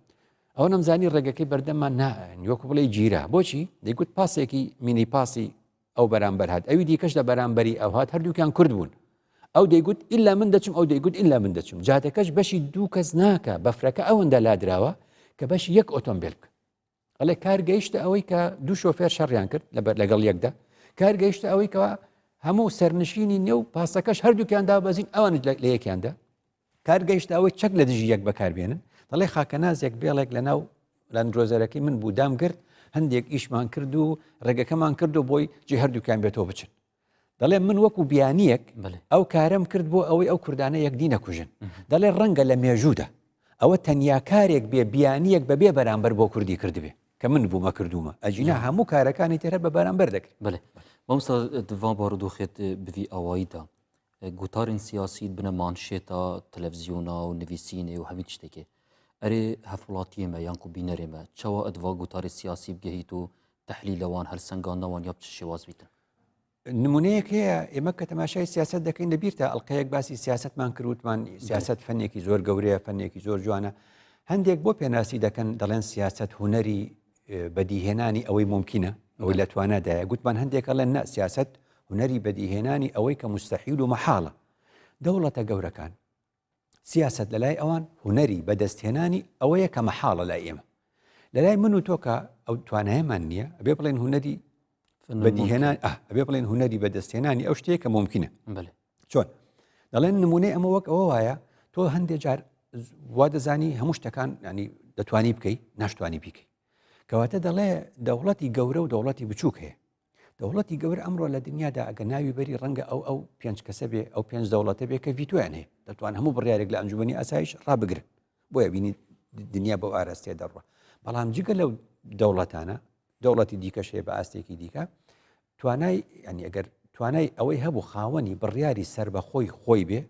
ئەو نەمزانی ڕێگەکەی بەردەممان نایۆک بڵێ گیرە بۆچی دەیگوت پاسێکی مینی پاسی ئەو بەرامبەر هات ئەوی دیکەش لە بەرامبەری ئەو هات هەردووکیان کورد بوون ئەو دەیگوت ئیلا من دەچم ئەو دەیگوت ئیلا من دەچم جادەکەش بەشی دوو کەس ناکە بەفرەکە ئەوەندە لادراوە کە بەشی یەک ئۆتۆمبیل بکە ئەڵێ کار گەیشتە ئەوەی کە دوو شۆفێر شەڕیان کرد لەگەڵ یەکدا کار گەیشتە ئەوەی کەەوە هەموو سەرنشینی نێو پاسەکەش هەردووکیاندا بەزین ئەوان لە یەکیاندا کار گەیشتە ئەوەی چەک لە دژی یەک بەکاربێنن دەڵێ خاکەنازێک بێڵێک لە ناو لاندرۆزەرەکەی من بوو دام کرد هەندێک ئیشمان کرد و ڕێگەکەمان کرد و بۆی جێ هەردووکیان بێتەوە بچن دەڵێ من وەکو بیانیەک ئەو کارم کرد بۆ ئەوەی ئەو کوردانە یەکدی نەکوژن دەڵێ ڕەنگە لە مێژوودا ئەوە تەنیا کارێک بێ بیانیەک بەبێ بەرامبەر بۆ کوردی کردبێ کە من بوومە کردومە ئەجینا هەموو کارەکانی تێرە بە بەرامبەر دەکرد بڵێ مامستا دوان بارودۆخێت بڤی ئەواییدا گوتارên سیاسی بنە مانشێتا تەلەڤزیۆنا و نویسینێ و هەوی تشتێکێ ئەرێ هەفوڵاتیێمە یانکو بینەرێمە چاوە ئەدوا گوتاری سیاسی بگەهیت و تەحلیلەوان هەرسەنگاندەوان یا چ شێواز بیتە نمونەیەک هەیە ئێمە کە تەماشای سیاست دەکەین لەبیرتە ئەڵلقەیەک باسی سیاستمان کردوتمان سیاست فەنێکی زۆر گەورەیە فەنێکی زۆر جوانە هەندێک بۆ پێناسی دەکەن دەڵێن سیاست هوەری بەدیهێنانی ئەوەی ممکنە ئەوەی لە توانادایە گوتمان هەندێک ئەڵێن نە سیاست هوەری بەدیهێنانی ئەوەی کە مستەحیل و مەحاڵە دەوڵەتە گەورەکان سیاست لە لای ئەوان هوەری بەدەستهێنانی ئەوەیە کە مەحاڵە لای ئێمە لە لای من و تۆکە ئەو توانایەمان نییە ئەبێ بڵێن هوەری بەدیهێنان ئەبێ بڵێن هوەری بەدەستهێنانی ئەو شتەیە کە ممکنە چۆن دەڵێن نمونەی ئەمە وەک ئەوە وایە تۆ هەندێک جار وا دەزانی هەموو شتەکان ینی دەتوانی بکەیت ناشتوانی بیکەیت کەواتە دەڵێ دەوڵەتی گەورە و دەوڵەتی بچووک هەیە دەوڵەتی گەورە ئەمڕۆ لە دنیادا ئەگە ناوی بەری ڕەنگە ئەو پێنج کەسە بێ ئەو پێنج دەوڵەتە بێ کە ڤیتۆیان هەیە دەتوان هەموو بڕیارێک لە ئەنجومەنی ئاسایش ڕابگرن بۆیە بینی دنیا بەو ئاراستەیە دەڕوە بەڵام جگە لەو دەوڵەتانە دەوڵەتی دیکەش هەیە بە ئاستێکی دیکە توانای ینی ئەگەر توانای ئەوەی هەبوو خاوەنی بڕیاری سربەخۆی خۆی بێ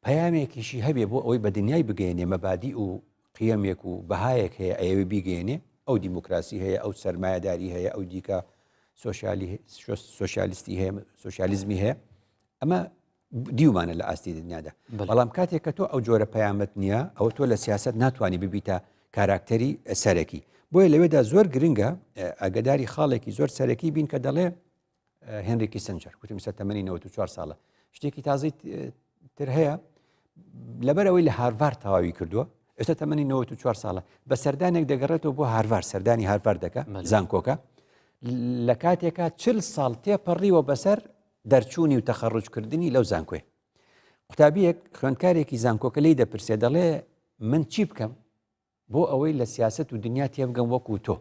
پەیامێکیشی هەبێ بۆ ئەوەی بە دنیای بگەێنێ مەبادی و قیەمێک و بەهایەک هەیە ئەوێ بیگەێنێ ئەو دیموکراسی هەیە ئەو سەرمایهداری هەیە ئەو دیکە سۆشیالیستی هەیە سۆشیالیزمی هەیە ئەمە دیومانە لە ئاستی دنیادا بەڵام کاتێک کە تۆ ئەو جۆرە پەیامەت نییە ئەوە تۆ لە سیاست ناتوانانی ببیتە کاراکتەری سەرەکی بۆیە لەوێدا زۆر گرنگە ئەگەداری خاڵێکی زۆر سەرەکی بین کە دەڵێ هێنری کیسنجەر وتم سە تەمەنی 94 ساڵە شتێکی تازەی تر هەیە لەبەرەوەی لە هاروارد تەواوی کردووە ئێستا تەمەنی 94 ساڵە بە سەردانێک دەگەڕێتەوە بۆ هاروارد سەردانی هاروارد دەکە زانکۆکە لە کاتێکا 40 ساڵ تێپەڕیوە بەسەر دەرچوونی و تەخەڕوجکردنی لەو زانکۆی قوتابیەک خوێندکارێکی زانکۆکە لی دەپرسێ دەڵێ من چی بکەم بۆ ئەوەی لە سیاست و دنیا تێبگەم وەکو تۆ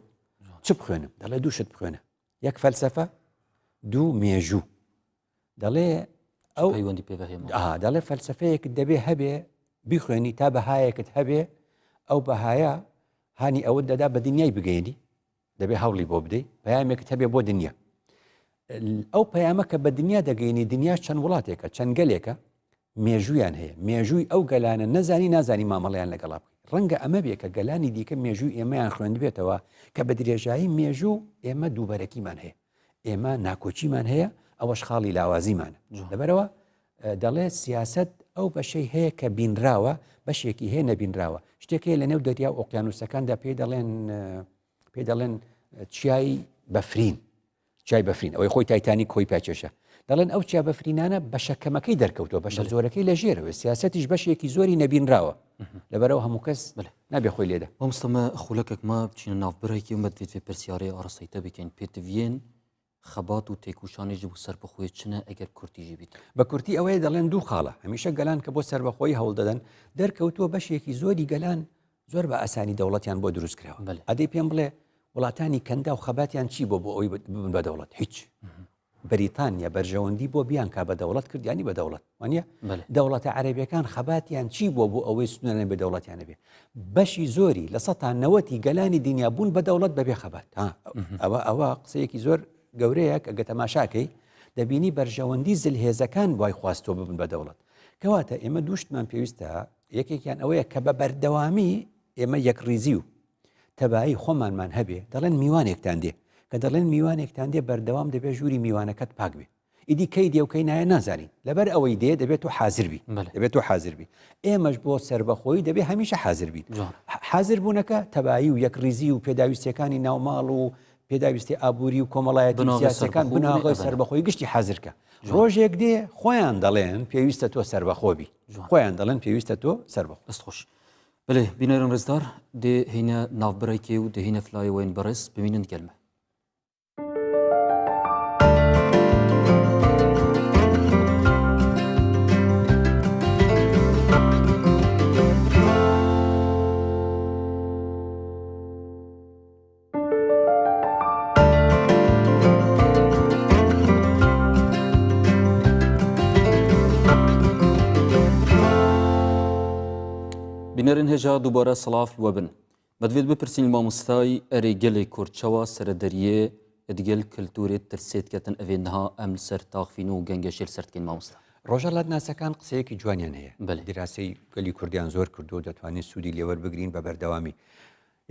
چ بخوێنم دەڵێ دوو شت بخوێنە یەک فەلسەفە دوو مێژوو دەڵێ ئەو دەڵێ فەلسەفەیەک دەبێ هەبێ بیخوێنی تا بەهایەکت هەبێ ئەو بەهایە هانی ئەوە دەدا بە دنیای بگەێنی دەبێ هەوڵی بۆ بدەیت پەیامێکت هەبێ بۆ دنیا ئەو پەیامە کە بە دنیا دەگەینی دنیا چەند وڵاتێکە چەند گەلێکە مێژویان هەیە مێژووی ئەو گەلانە نەزانی مامەڵیان لەگەڵا بکەیت ڕەنگە ئەمە بێ کە گەلانی دیکە مێژووی ئێمەیان خوێندبێتەوە کە بە درێژایی مێژوو ئێمە دووبەرەکیمان هەیە ئێمە ناکۆچیمان هەیە ئەوەش خاڵی لاوازیمانە لەبەرەوە دەڵێ سیاست ئەو بەشەی هەیە کە بینراوە بەشێکی هەیە نەبینراوە شتێکی لە نێو دەریا ئۆقیانوسەکاندا پێی دەڵێن چیای بەفرین چای بەفرین ئەوەی خۆی تایتانی کۆی پاچێشە دەڵێن ئەو چیا بەفرینانە بەشەکەمەکەی دەرکەوتەوە بەشە زۆرەکەی لە ژێرەوە سیاسەتیش بەشێکی زۆری نەبینراوە لەبەرەوە هەموو کەس نابێ خۆی لێدا مامۆستامە خولەکێکمە بچینە ناوبڕێکی ومە دوێت پێ پرسیارەی ئارەسەیتە بکەین پێتڤێن خەبات و تێکوشانێژی بۆ سەربەخۆی چنە ئەگەر کورتیژی بیت بە کورتی ئەوەیە دەڵێن دوو خاڵە هەمیشە گەلان کە بۆ سەربەخۆی هەوڵ دەدەن دەرکەوتووە بەشێکی زۆری گەلان زۆر بە ئاسانی دەوڵەتیان بۆ دروست کراوە ئەدەی پێم بڵێ وڵاتانی کەندا و خەباتیان چی بۆ ئەوی ببن بە دەوڵەت هیچ بەریتانیا بەرژەوەندی بۆ بیانکا بە دەوڵەت کردیانی بە دەوڵەت وانە دەوڵەتە عەرەبیەکان خەباتیان چی بۆ ئەوەی سنوێنە بە دەوڵەتیانە بێ بەشی زۆری لە 90 گەلانی دنیا بوون بە دەوڵەت بەبێ خەبات ئەوە قسەیەکی زۆر گەورەیە ئەگە تەماشاکەی دەبینی بەرژەوەندی زلهێزەکان وای خواستۆ ببن بە دەوڵەت کەواتە ئێمە دووشتمان پێویستە یەکێکیان ئەوەیە کە بە بەردەوامی ئێمە یەکڕیزی و تەبایی خۆمانمان هەبێ دەڵێن میوانێکتان دێ کە دەڵێن میوانێکتان دێ بەردەوام دەبێت ژووری میوانەکەت پاک بێ ئیدی کەی دێ و کەی نایە نازانین لەبەر ئەوەی دێ دەبێت و حازربی دەبێت و حازربی ئێمەش بۆ سربەخۆی دەبێت هەمیشە حازربی حازر بوونەکە تەبایی و یەکریزی و پێداویستەکانی ناوماڵ و پێداویستی ئابووری و کۆمەڵایەتی سیاسەکان بناغی سربەخۆی گشتی حازرکە ڕۆژێک دێ خۆیان دەڵێن پێویستە تۆ سربەخۆبی خۆیان دەڵێن پێویستە تۆ سربەخۆ دەستخۆش بڵێ بینەرم ڕزدار دێ هینە ناوبڕێکی و دەهینە فلایەوەین بەڕێز ببینن گەلمە بینەرن هێژا دووبارە سڵاف وەبن مەدوێت بپرسین مامۆستای ئەرێ گەلێ کورچەوە سەردەریێ ئەدگەل کللتورێت ترسێتکەتن ئەڤێنها ئەم سەر تاخفین و گەنگەشێر سەرکەین مامۆستا ڕۆژەڵات ناسەکان قسەیەکی جوانیان هەیە دیراسی گەلی کوردیان زۆر کردو و دەتوانێت سوودی لێوە بگرین بە بەردەوامی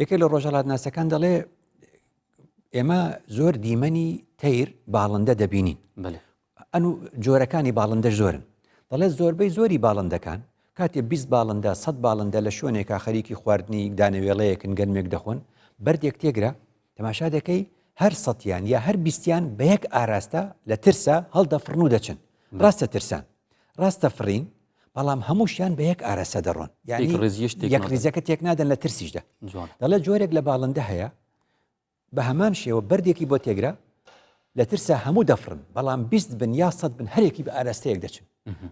یەکێ لە ڕۆژەڵات ناسەکان دەڵێ ئێمە زۆر دیمەنی تەیر باڵندە دەبینین ئەن و جۆرەکانی باڵندە زۆرن دەڵێ زۆربەی زۆری باڵندەکان کاتێ 20 باڵندە 100 باڵندە لە شوێنێکا خەریکی خواردنی دانەوێڵەیەکن گەنمێک دەخۆن بەردێک تێگرە تەماشا دەکەی هەر سەتیان یا هەر بیستیان بە یەک ئاراستە لە ترسە هەڵدەفڕن و دەچن ڕاستە ترسان ڕاستە فڕین بەڵام هەمووشیان بە یەک ئارەسە دەڕۆن یعنی یەک ریزەکە تێک نادەن لە ترسیشدا دەڵێ جۆرێک لە باڵندە هەیە بە هەمان شێوە بەردێکی بۆ تێگرە لە ترسە هەموو دەفرن بەڵام 20 بن یا 100 بن هەرێکی بە ئاراستەیەک دەچن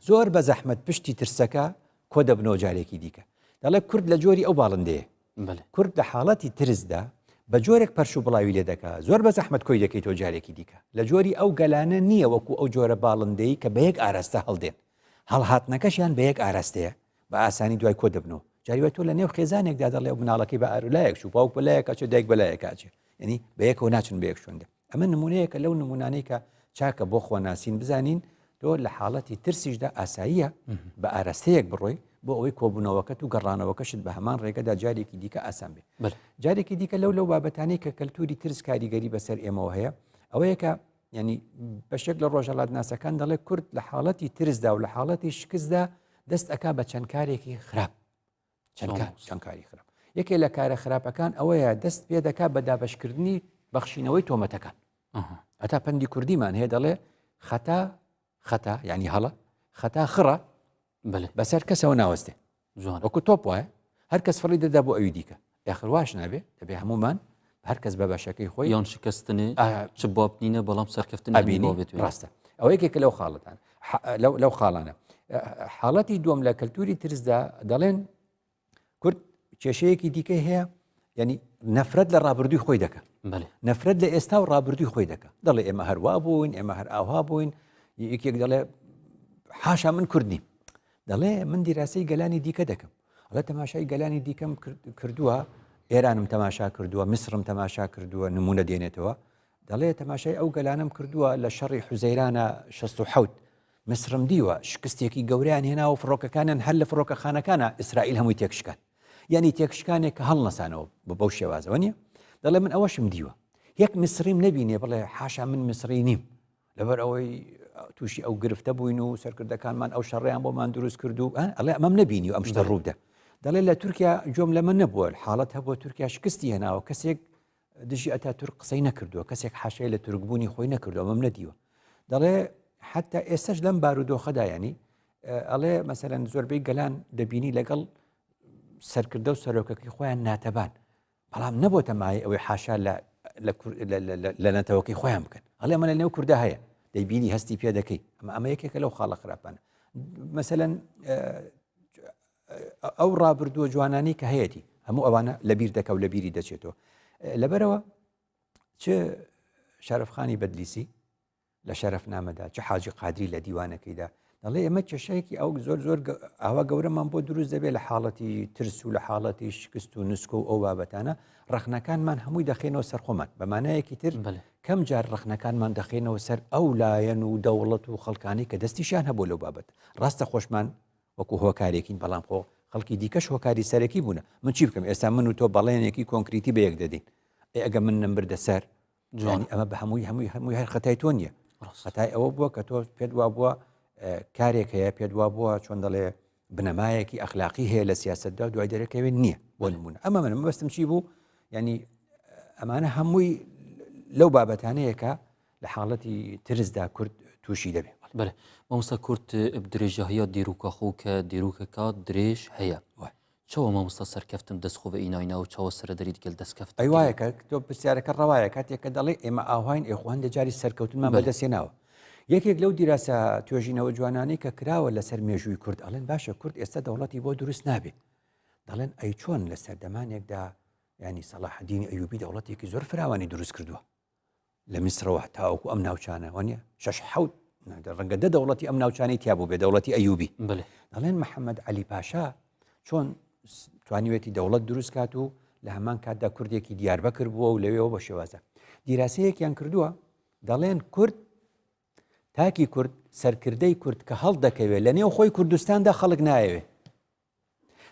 زۆر بە زەحمەت پشتی ترسەکە کۆ دەبنەوە جارێکی دیکە دەڵێ کورد لە جۆری ئەو باڵندەیە کورد لە حاڵەتی ترسدا بە جۆرێک پەرش و بڵاوی لێ دەکا زۆر بە زەحمەت کۆی دەکەیتەوە جارێکی دیکە لە جۆری ئەو گەلانە نییە وەکو ئەو جۆرە باڵندەی کە بە یەک ئاراستە هەڵدێن هەڵهاتنەکەشیان بە یەک ئاراستەیە بە ئاسانی دوای کۆ دەبنەوە جاریوە تۆ لە نێو خێزانێکدا دەڵێ مناڵەکەی بە ئارولایەک چوو باوک بەلایەکچێ دایک بەلایەکچێ یعنی بە یەکەوە ناچن بە یەک شوێندا ئەمە نمونەیەکە لەو نمونانەی کە چاکە بۆ خۆناسین بزانین تۆ لە حاڵەتی ترسیشدا ئاساییە بە ئاراستەیەک بڕۆی بۆ ئەوەی کۆبوونەوەکەت و گەڕانەوەکەشت بە هەمان ڕێگەدا جارێکی دیکە ئاسان بێ جارێکی دیکە لەو بابەتانەی کە کەلتوری ترس کاریگەری بەسەر ئێمەوە هەیە ئەوەیە کە ینی بەشێک لە ڕۆژەڵات ناسەکان دەڵێ کورد لە حاڵەتی ترسدا و لە حاڵەتی شکستدا دەست ئەکا بە چەند کارێکی خراپ چەند کاری خراپ یەکێ لە کارە خراپەکان ئەوەیە دەست پێ دەکا بە دابەشکردنی بەخشینەوەی تۆمەتەکان هەتا پەندی کوردیمان هەیە دەڵێ خەتا ینی هەڵە خەتا خڕە بەسەر کەسەوە ناوەستێ وەکو تۆپ وایە هەر کەس فڕی دەدا بۆ ئەوی دیکە یاخرواش نابێ دەبێ هەمومان هەر کەس بە بەشەکەی خۆی یان شکستنێ چ بابنینە بەڵام سەرکەفتن ڕاستە ئەوە یەکێکە لەو خاڵەتان لەو خاڵانە حاڵەتی دووەم لە کەلتوری ترسدا دەڵێن کورد کێشەیەکی دیکەی هەیە ینی نەفرەت لە ڕابردووی خۆی دەکە نەفرەت لە ئێستا و ڕابردووی خۆی دەکە دەڵێ ئێمە هەروە بووین ئێمە هەر ئاوا بووین یەکێک دەڵێ حاشا من کوردنیم دەڵێ من دیراسی گەلانی دیکە دەکەم ئەڵە تەماشای گەلانی دیکەم کردووە ئێرانم تەماشا کردووە میسرم تەماشا کردووە نمونە دێنێتەوە دەڵێ تەماشای ئەو گەلانم کردووە لە شەڕی حوزەیرانە 67 مسرم دیوە شکستێکی گەوریان هێنا و فڕۆکەکانیان هەر لە فڕۆکەخانەکانە ئیسرائیل هەمووی تێکشکان یعنی تێکشکانێک کە هەڵ نەسانەوە بە بەو شێوازەوە نییە دەڵێ من ئەوەشم دیوە یەک مسریم نەبینێ بڵێ حاشا من مسری نیم لەبەر ئەوەی تووشی ئەو گرفتە بووین و سەرکردەکانمان ئەو شەڕیان بۆمان دروست کرد و ئەڵێ ئەمەم نەبینی و ئەم شتە ڕوودا دەڵێ لە تورکیا جۆم لەمە نەبووە حاڵەت هەبووە تورکیا شکستی هێناوە کەسێک دژی ئەتا تورک قسەی نەکردووە کەسێک حاشەیە لە تورکبوونی خۆی نەکردووە ئەمەم نەدیوە دەڵێ حتا ئێستش لەم بارودۆخەدا ینی ئەڵێ مەسەلەن زۆربەی گەلان دەبینی لەگەڵ سەرکردە و سەرۆکەکەی خۆیان ناتەبان بەڵام نەبووە مای ئەوەی حاشا لە نەتەوەکەی خۆیان بکەن ئەڵێ ئەمە لە نێو کووردا هەیە دەیبینی هەستی پێ دەکەی ئەمە یەکێکە لەو خاڵە خراپانە مەسەلەن ئەو ڕابردووە جوانانی کە هەیەی هەموو ئەوانە لەبیر دەکە و لەبیری دەچێتەوە لەبەرەوە چ شەرەفخانی بەدلیسی لە شەرەفنامەدا چ حاجی قادری لە دیوانەکەیدا دەڵێ ئەمە کێشەیەکی ئەو زۆر ئاوا گەورەمان بۆ دروست دەبێت لە حاڵەتی ترس و لە حاڵەتی شکست و نسک و ئەو بابەتانە ڕەخنەکانمان هەمووی دەخێنەوە سەر خۆمان بەمانایەکی تر کەم جار ڕەخنەکانمان دەخێنەوە سەر ئەو لایەن و دەوڵەت و خەڵکانی کە دەستیشان هەبوو لەو بابەت ڕاستە خۆشمان وەکو هۆکارێکین بەڵام خۆ خەڵکی دیکەش هۆکاری سەرەکی بوونە من چی بکەم ئێستا من و تۆ بەڵێنێکی کۆنکریتی بە یەک دەدەین ئەگە من نەمبردە سەر ینی ئەمە بە هەمووی هەر خەتای تۆ نییە خەتای ئەوە بووە کە تۆ پێت وا بووە کارێک هەیە پێت وا بووە چۆن دەڵێ بنەمایەکی ئەخلاقی هەیە لە سیاستدا دوای دەرەکەوێت نییە بۆ نمونە ئەمە من بەستم چی بوو ینی ئەمانە هەمووی لەو بابەتانەیە کە لە حاڵەتی ترسدا کورد تووشی دەبێت بەێ مامۆستا کورد درێژەهەیە دیروکە خۆ کە دیروکەکە درێژ هەیە چەوە مامۆستا سەرکەفتم دەستخۆ بە ئیناینا و چاوە سەردەریت گەل دەستکەفت ئەی وایە کە تۆ پرسیارەکە ڕەوایە کاتێککە دەڵێ ئێمە ئاهاین ئێخواندە جاری سەرکەوتنمان بەدەستێناوە یەکێک لەو دیراسە توێژینەوە جوانانەی کە کراوە لەسەر مێژووی کورد ئەڵێن باشە کورد ئێستا دەوڵەتی بۆ دروست نابێت دەڵێن ئەی چۆن لە سەردەمانێکدا ینی سەلاحەدینی ئەیوبی دەوڵەتێکی زۆر فراوانی دروست کردووە لە میسرەوە تاوەکو ئەم ناوچانە وانە شش حەوت ڕەنگە دە دەوڵەتی ئەم ناوچانەی تیابوو بێ دەوڵەتی ئەیوبی دەڵێن محەممەد عەلی پاشا چۆن توانیوێتی دەوڵەت دروست کات و لە هەمان کاتدا کوردێکی دیاربەکر بووە و لەوێەوە بە شێوازە دیراسەیەکیان کردووە دەڵێن کورد تاکی کورد سەرکردەی کورد کە هەڵ دەکەوێت لە نێو خۆی کوردستاندا خەڵک نایەوێ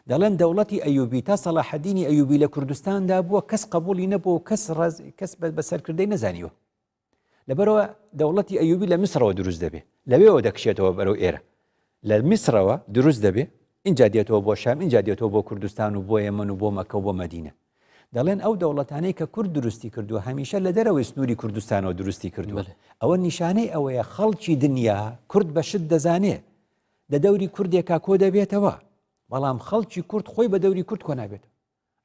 دەڵێن دەوڵەتی ئەیوبی تا سەلاحەدینی ئەیوبی لە کوردستاندا بووە کەس قبولی نەبوو کەس بە سەرکردەی نەزانیوە لەبەرەوە دەوڵەتی ئەیوبی لە میسرەوە دروست دەبێ لەوێەوە دەکشێتەوە بەرەو ئێرە لە میسرەوە دروست دەبێ اینجا دێتەوە بۆ شام اینجا دێتەوە بۆ کوردستان و بۆ یەمەن و بۆ مەکە و بۆ مەدینە دەڵێن ئەو دەوڵەتانەی کە کورد دروستی کردووە هەمیشە لە دەرەوەی سنووری کوردستانەوە دروستی کردووە ئەوە نیشانەی ئەوەیە خەڵکی دنیا کورد بەشت دەزانێ لە دەوری کوردێکا کۆ دەبێتەوە بەڵام خەڵکی کورد خۆی بە دەوری کورد کۆ نابێت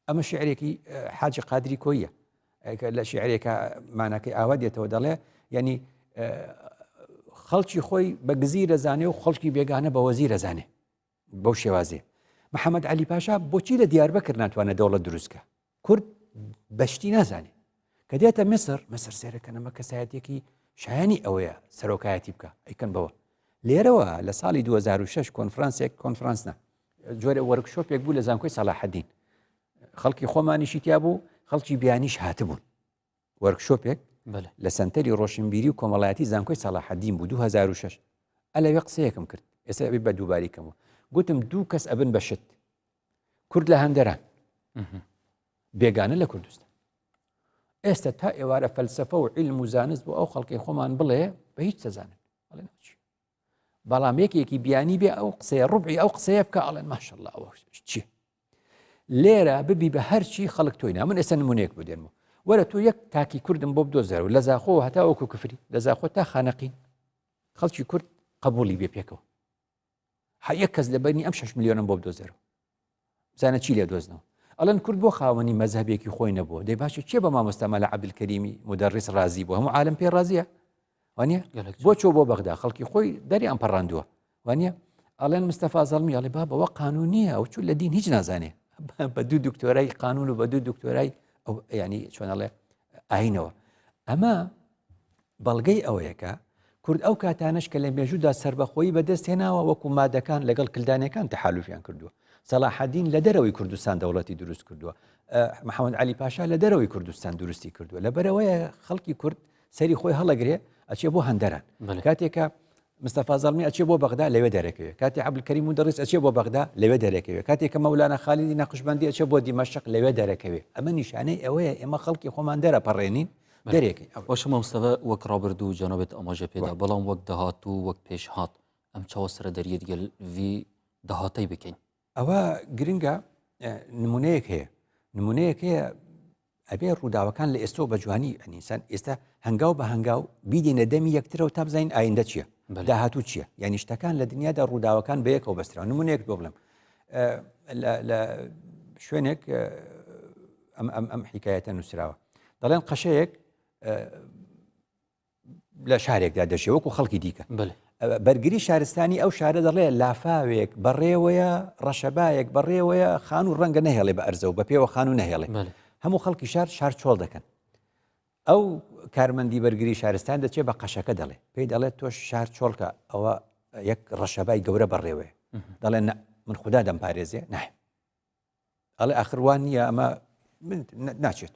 ئەمە شعرێکی حاجی قادری کۆیە لە شعرێکە ماناکەی ئاوا دێتەوە دەڵێ ینی خەڵکی خۆی بە گزیرە زانێ و خەڵکی بێگانە بە وەزیرە زانێ بەو شێوازێ محەممەد عەلی پاشا بۆچی لە دیاربەکر ناتوانێت دەوڵەت دروستکە کورد بەشتی نازانێ کە دێتە مەسر سێرەکەنەمە کەسایەتێکی شایانی ئەوەیە سەرۆکایەتی بکە ئەیکەن بەوە لێرەوە لە ساڵی 2006 کۆنفرانسە جۆرە وەرکشۆپێک بوو لە زانکۆی سەلاحەدین خەڵکی خۆمانیشی تیا بوو خەڵکی بیانیش هاتبوون وەرکشۆپێک لە سنتەری ڕۆشنبیری و کۆمەڵایەتی زانکۆی سەلاحەدین بوو 2006 ئەلەوێ قسەیەکم کرد ئێستا ئەبێ بە دووباریکەمەوە گوتم دوو کەس ئەبن بەشت کورد لە هەندەران بێگانە لە کوردستان ئێستا تا ئێوارە فەلسەفە و عیلم و زانست بۆ ئەو خەڵکی خۆمان بڵێ بە هیچ سەزانن بەڵام یەکێکی بیانی بێ ئەو قسەیە ڕوبعی ئەو قسەیە بکە ئەڵێن ماشەڵڵا ئەوە چییە لێرە ببی بە هەرچی خەڵک تۆینا من ئێستا نمونەیەک بدێنمەوە وەرە تۆ یەک تاکی کوردم بۆ بدۆزەرەوە لە زاخۆ هەتا وەکو کفری لە زاخۆ تا خانەقین خەڵکی کورد قبولی بێ پێکەوە یەک کەس لەبەرنی ئەم 6 ملیۆنم بۆ بدۆزەرەوە زانە چی لێ دۆزنەوە ئەڵەن کورد بۆ خاوەنی مەذهبێکی خۆی نەبووە دەی باشە چێ بە مامۆستا مەلا عەبدولکەریمی مدەڕیس ڕازی بوو هەموو عالم پێ ڕازیە وانە بۆ چۆ بۆ بەغدا خەڵکی خۆی دەریان پەڕاندووە وانە ئەڵێن مستەفا زەڵمی ئەڵێ بەوە قانونیە ئەو چوو لە دین هیچ نازانێ بە دوو دکتۆرای قانون و بە دوو دکتۆرای ئەو ینی چۆنەڵێ ئاینەوە ئەمە بەڵگەی ئەوەیەکە کورد ئەو کاتانش کە لە مێژوودا سربەخۆیی بەدەستهێناوە وەکو مادەکان لەگەڵ کلدانەکان تەحالوفیان کردووە سەلاحەدین لە دەرەوەی کوردستان دەوڵەتی دروست کردووە محەممەد عەلی پاشا لە دەرەوەی کوردستان دروستی کردووە لەبەرەوەیە خەڵکی کورد سەری خۆی هەڵەگرێ ئەچێ بۆ هەندەران کاتێکە مستەفا زەڵمی ئەچێ بۆ بەغدا لەوێ دەرەکەوێت کاتی عەبدولکەریم مدەڕیس ئەچێ بۆ بەغدا لەوێ دەرەکەوێت کاتێککە مەولانە خالیدی نەقشبەندی ئەچێ بۆ دیمەشق لەوێ دەرەکەوێت ئەمە نیشانەی ئەوەیە ئێمە خەڵکی خۆمان دەرەپەڕێنین دەرێکی باشە مامۆستاوە وەک ڕابرد و جەنابێت ئەماژە پێدا بەڵام وەک داهات و وەک پێش هات ئەم چاوە سەردەریەت گەل وی داهاتەی بکەین ئەوە گرنگە نمونەیەک هەیە ئەبێ ڕووداوەکان لە ئێستۆ بە جوانی ئەنیسان ئێستا هەنگاو بە هەنگاو بیدێنە دەمی یەکترەوە تا بزانین ئایندە چییە داهاتوو چییە یعنی شتەکان لە دنیادا ڕووداوەکان بە یەکەوە بەستراوە نمونەیەک بۆ بڵێم لە شوێنێک ئەم حیکایەتە نووسراوە دەڵێن قەشەیەک لە شارێکدا دەژێ وەکو خەڵکی دیکە بەرگری شارستانی ئەو شارە دەڵێ لافاوێک بەڕێوەیە ڕەشەبایەک بەڕێوەیە خان و ڕەنگە نەهێڵێ بە ئەرزە و بە پێوە خان و نەهێڵێ هەموو خەڵکی شار چۆڵ دەکەن ئەو کارمەندی بەرگری شارستان دەچێت بە قەشەکە دەڵێ پێی دەڵێت تۆش شار چۆڵکە ئەوە یەک ڕەشەبای گەورە بەڕێوەیە دەڵێن من خوددا دەمپارێزێ نای ئەڵێ ئاخروان نییە ئەمە ناچێت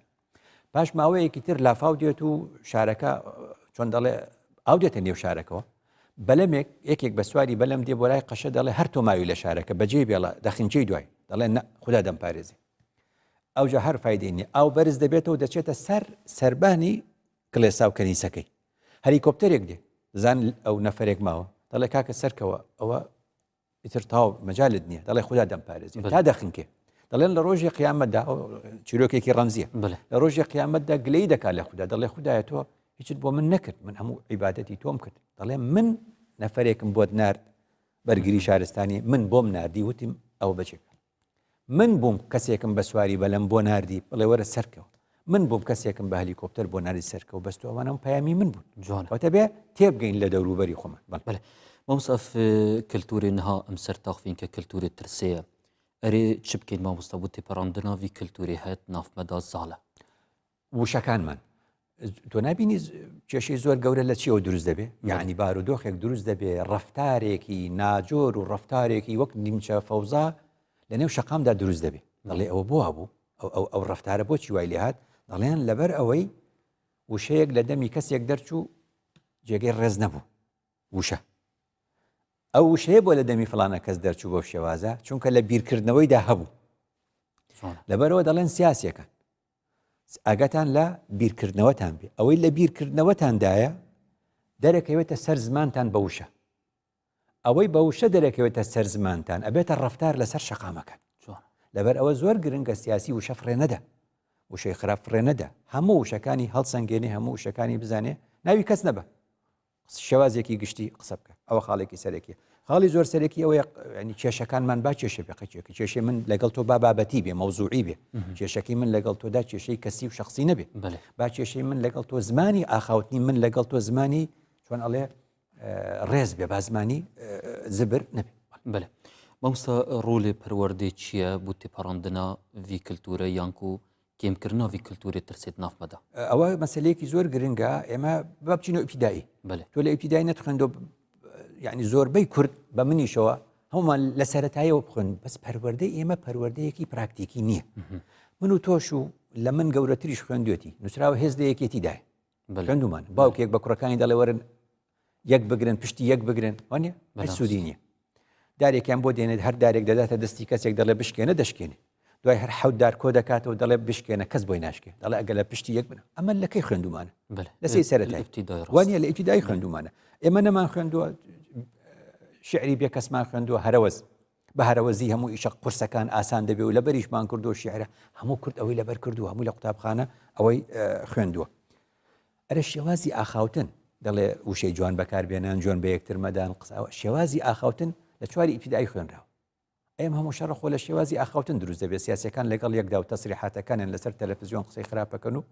پاش ماوەیەکی تر لافاو دێت و شارەکە چۆن دەڵێ ئاو دێتە نێو شارەکەەوە بەلەمێک یەکێک بە سواری بەلەم دێ بۆ لای قەشە دەڵێ هەر تۆ ماوی لە شارەکە بەجێ بێڵە دەخینچەی دوای دەڵێن خوددا دەمپارێزێ ئەوجا هەر فایدەی نیە ئاو بەرز دەبێتەوە دەچێتە سەربانی کڵێسا و کەنیسەکەی هەلیکۆپتەرێک دێ زان ئەو نەفرێک ماوە دەڵێ کاکە سەرکەوە ئەوە ئیتر تاو مەجالت نییە دەڵێ خوددا دەمپارێزی تا دەخنکێ دەڵێن لە ڕۆژی قیامەتدا چیرۆکێکی ڕەمزیە لە ڕۆژی قیامەتدا گلەی دەکات لە خوددا دەڵێ خوددایە تۆ هیچت بۆ من نەکرد من هەموو عیبادەتی تۆم کرد دەڵێ من نەفرێکم بۆت نارد بەرگری شارستانی من بۆم ناردی وتیم ئەو بچێک من بووم کەسێکم بە سواری بەلەم بۆ ناردی بڵێ وەرە سەرکەوە من بووم کەسێکم بە هەلیکۆپتەر بۆ ناری سەرکەوە بەستۆ ئەوانم پەیامی من بوون جوانەوەتە بێ تێبگەین لە دەوروبەری خۆمان بەڵێ مامۆستا کللتوری نها ئەم سەر تاخفین کە کللتوری ترسەیە ئەرێ چ بکەین مامۆستا بۆ تێپەڕاندناوی کللتوری هەیە نافمەدا زاڵە وشەکانمان تۆ نبینی کێشەی زۆر گەورە لە چیەوە دروست دەبێ یعنی بارودۆخێک دروست دەبێ ڕەفتارێکی ناجۆر و ڕەفتارێکی وەک نیمچە فەوزا لە نێو شەقامدا دروست دەبێ دەڵێ ئەوە بۆ هەبوو ئەو ڕەفتارە بۆچی وای لێ هات دەڵێن لەبەر ئەوەی وشەیەک لە دەمی کەسێک دەرچوو جێگەی ڕێز نەبوو وشە ئەو وشەیە بۆ لە دەمی فڵانە کەس دەرچوو بۆ شێوازە چونکە لە بیرکردنەوەیدا هەبوو لەبەرەوە دەڵێن سیاسیەکان ئاگاتان لە بیرکردنەوەتان بێ ئەوەی لە بیرکردنەوەتاندایە دەرەکەوێتە سەر زمانتان بە وشە ئەوەی بە وشە دەرەکەوێتە سەر زمانتان ئەبێتە ڕەفتار لەسەر شەقامەکان لەبەر ئەوە زۆر گرنگە سیاسی وشە فڕێنەدا وشەی خراپ فڕێنەدا هەموو وشەکانی هەڵسەنگێنێ هەموو وشەکانی بزانێ ناوی کەس نەبە شێوازێکی گشتی قسە بکە ئەوە خاڵێکی سەرەکیە خاڵی زۆر سەرەکی ئەوەیە ینی کێشەکانمان با کێشە بقەچێکی کێشەی من لەگەڵ تۆ با بابەتی بێ مەوزوعی بێ کێشەکەی من لەگەڵ تۆدا کێشەی کەسی و شخصی نەبێ با کێشەی من لەگەڵ تۆ زمانی ئاخاوتنی من لەگەڵ تۆ زمانی چۆن ئەڵێ ڕێز بێ با زمانی زبر نەبێ بەێ مامۆستا ڕۆڵێ پەروەردەی چییە بۆ تێپەڕاندنا ڤی کللتورە یانکو کێمکردنا ڤی کللتوری ترسێت نافمەدا ئەوە مەسلەیەکی زۆر گرنگە ئێمە با بچینە ئیبتیدایی تۆ لە ئیبتیدایی نەتخوێندۆ یعنی زۆربەی کورد بە منیشەوە هەمومان لە سەرەتاییەوە بخوێن بەس پەروەردەی ئێمە پەروەردەیەکی پراکتیکی نییە من و تۆش و لە من گەورەتریش خوێندوێتی نووسراوە هێز لە یەکێتیدایە خوێندومان باوکێک بە کوڕەکانی دەڵێ وەرن یەک بگرن پشتی یەک بگرن وانە هیچ سوودی نییە دارێکیان بۆ دێنێت هەر دارێک دەداتە دەستی کەسێک دەڵێ بشکێنە دەشکێنێ دوای هەر حەوت دار کۆ دەکاتەوە دەڵێ بشکێنە کەس بۆی ناشکێ دەڵێ ئەگە لە پشتی یەک بنە ئەمە لەکەی خوێندومانە لە سەی سەرەتایی وانە لە ئیبتیدایی خوێندومانە ئێمە نەمان خوێندووە شعری بێ کەسمان خوێندووە هەرەوەز بە هەرەوەزی هەموو ئیشە قورسەکان ئاسان دەبێ و لە بەریشمان کردو شعرە هەموو کورد ئەوەی لەبەر کردو هەموو لە قوتابخانە ئەوەی خوێندووە ئەرە شێوازی ئاخاوتن دەڵێ وشەی جوان بەکاربێنان جوان بە یەکتر مەدان قساوە شێوازی ئاخاوتن لە چواری ئیبتیدایی خوێنراوە ئەم هەموو شەڕە خۆ لە شێوازی ئاخاوتن دروست دەبێت سیاسەکان لەگەڵ یەکدا و تەسریحاتەکانیان لەسەر تەلەڤیزیۆن قسەی خراپەکەن و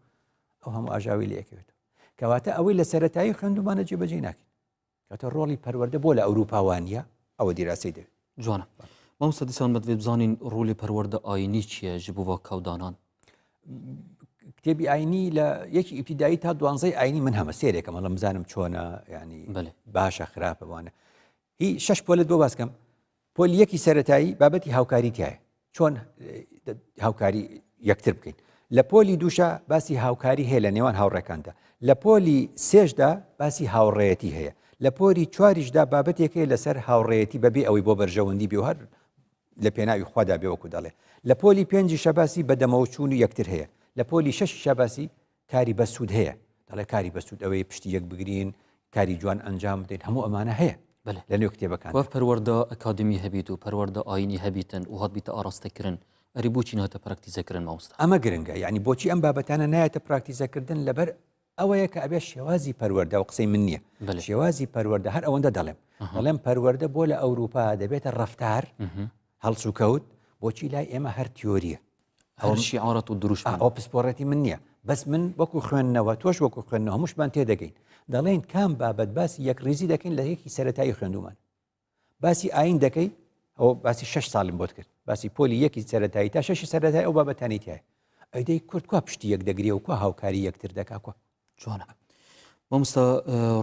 ئەو هەموو ئاژاوی لە یەکەوێتەوە کەواتە ئەوەی لە سەرەتایی خوێندومانە جێبەجێ ناکەین کاتە ڕۆڵی پەروەردە بۆ لە ئەوروپاوانیە ئەوە دیراسی دەوێت جوانە مامۆستا دیسان بەدوێت بزانین ڕۆڵی پەروەردە ئاینی چییە ji بۆ کاودانان کتێبی ئاینی لە یەکی ئیبتیدایی تا دوانزەی ئاینی من هەمە سێرێکم هەڵە بزانم چۆنە ینی باشە خراپەوانە هی شەش پۆلت بۆ باسکەم پۆلی یەکی سەرەتایی بابەتی هاوکاری تایە چۆن هاوکاری یەکتر بکەین لە پۆلی دووشە باسی هاوکاری هەیە لە نێوان هاوڕێکاندا لە پۆلی سێشدا باسی هاوڕێیەتی هەیە لە پۆلی چواریشدا بابەتێکەیە لەسەر هاوڕێیەتی بەبێ ئەوەی بۆ بەرژەوەندی بێ و هەر لە پێناوی خوادا بێ وەکو دەڵێ لە پۆلی پێنجیشە باسی بەدەمەوە چوون و یەکتر هەیە لە پۆلی شەشیشە باسی کاری بەسوود هەیە دەڵێ کاری بەسوود ئەوەی پشتی یەک بگرین کاری جوان ئەنجام بدەین هەموو ئەمانە هەیە لە نێو کتێبەکان وەف پەروەردە ئەکادمی هەبیت و پەروەردە ئاینی هەبیتن و هات بیتە ئاراستەکردن ئەری بۆچی نهاتە پراکتیزەکردن مامۆستا ئەمە گرنگە یعنی بۆچی ئەم بابەتانە نایەتە پراکتیزەکردن لەبەر ئەوەیە کە ئەبێ شێوازی پەروەردە و قسەی من نییە شێوازی پەروەردە هەر ئەوەندە دەڵێم پەروەردە بۆ لە ئەوروپا دەبێتە ڕەفتار هەڵس و کەوت بۆچی لای ئێمە هەر تیۆریە ئەو شیعارەت و دروشت ئەو پسپۆڕەتی من نییە بەس من وەکو خوێندنەوە تۆش وەکو خوێندنەوە هەمووشمان تێدەگەین دەڵێن کام بابەت باسی یەک ڕیزی دەکەین لە یەکی سەرەتایی خوێندومان باسی ئاین دەکەی ئەو باسی 6 ساڵم بۆت کرد باسی پۆلی یەکی سەرەتایی تا 6 سەرەتایی ئەو بابەتانی تایە ئەیدەی کورد کوا پشتی یەک دەگرێ و کوا هاوکاری یەکتر دەکا کوا جوانە مامۆستا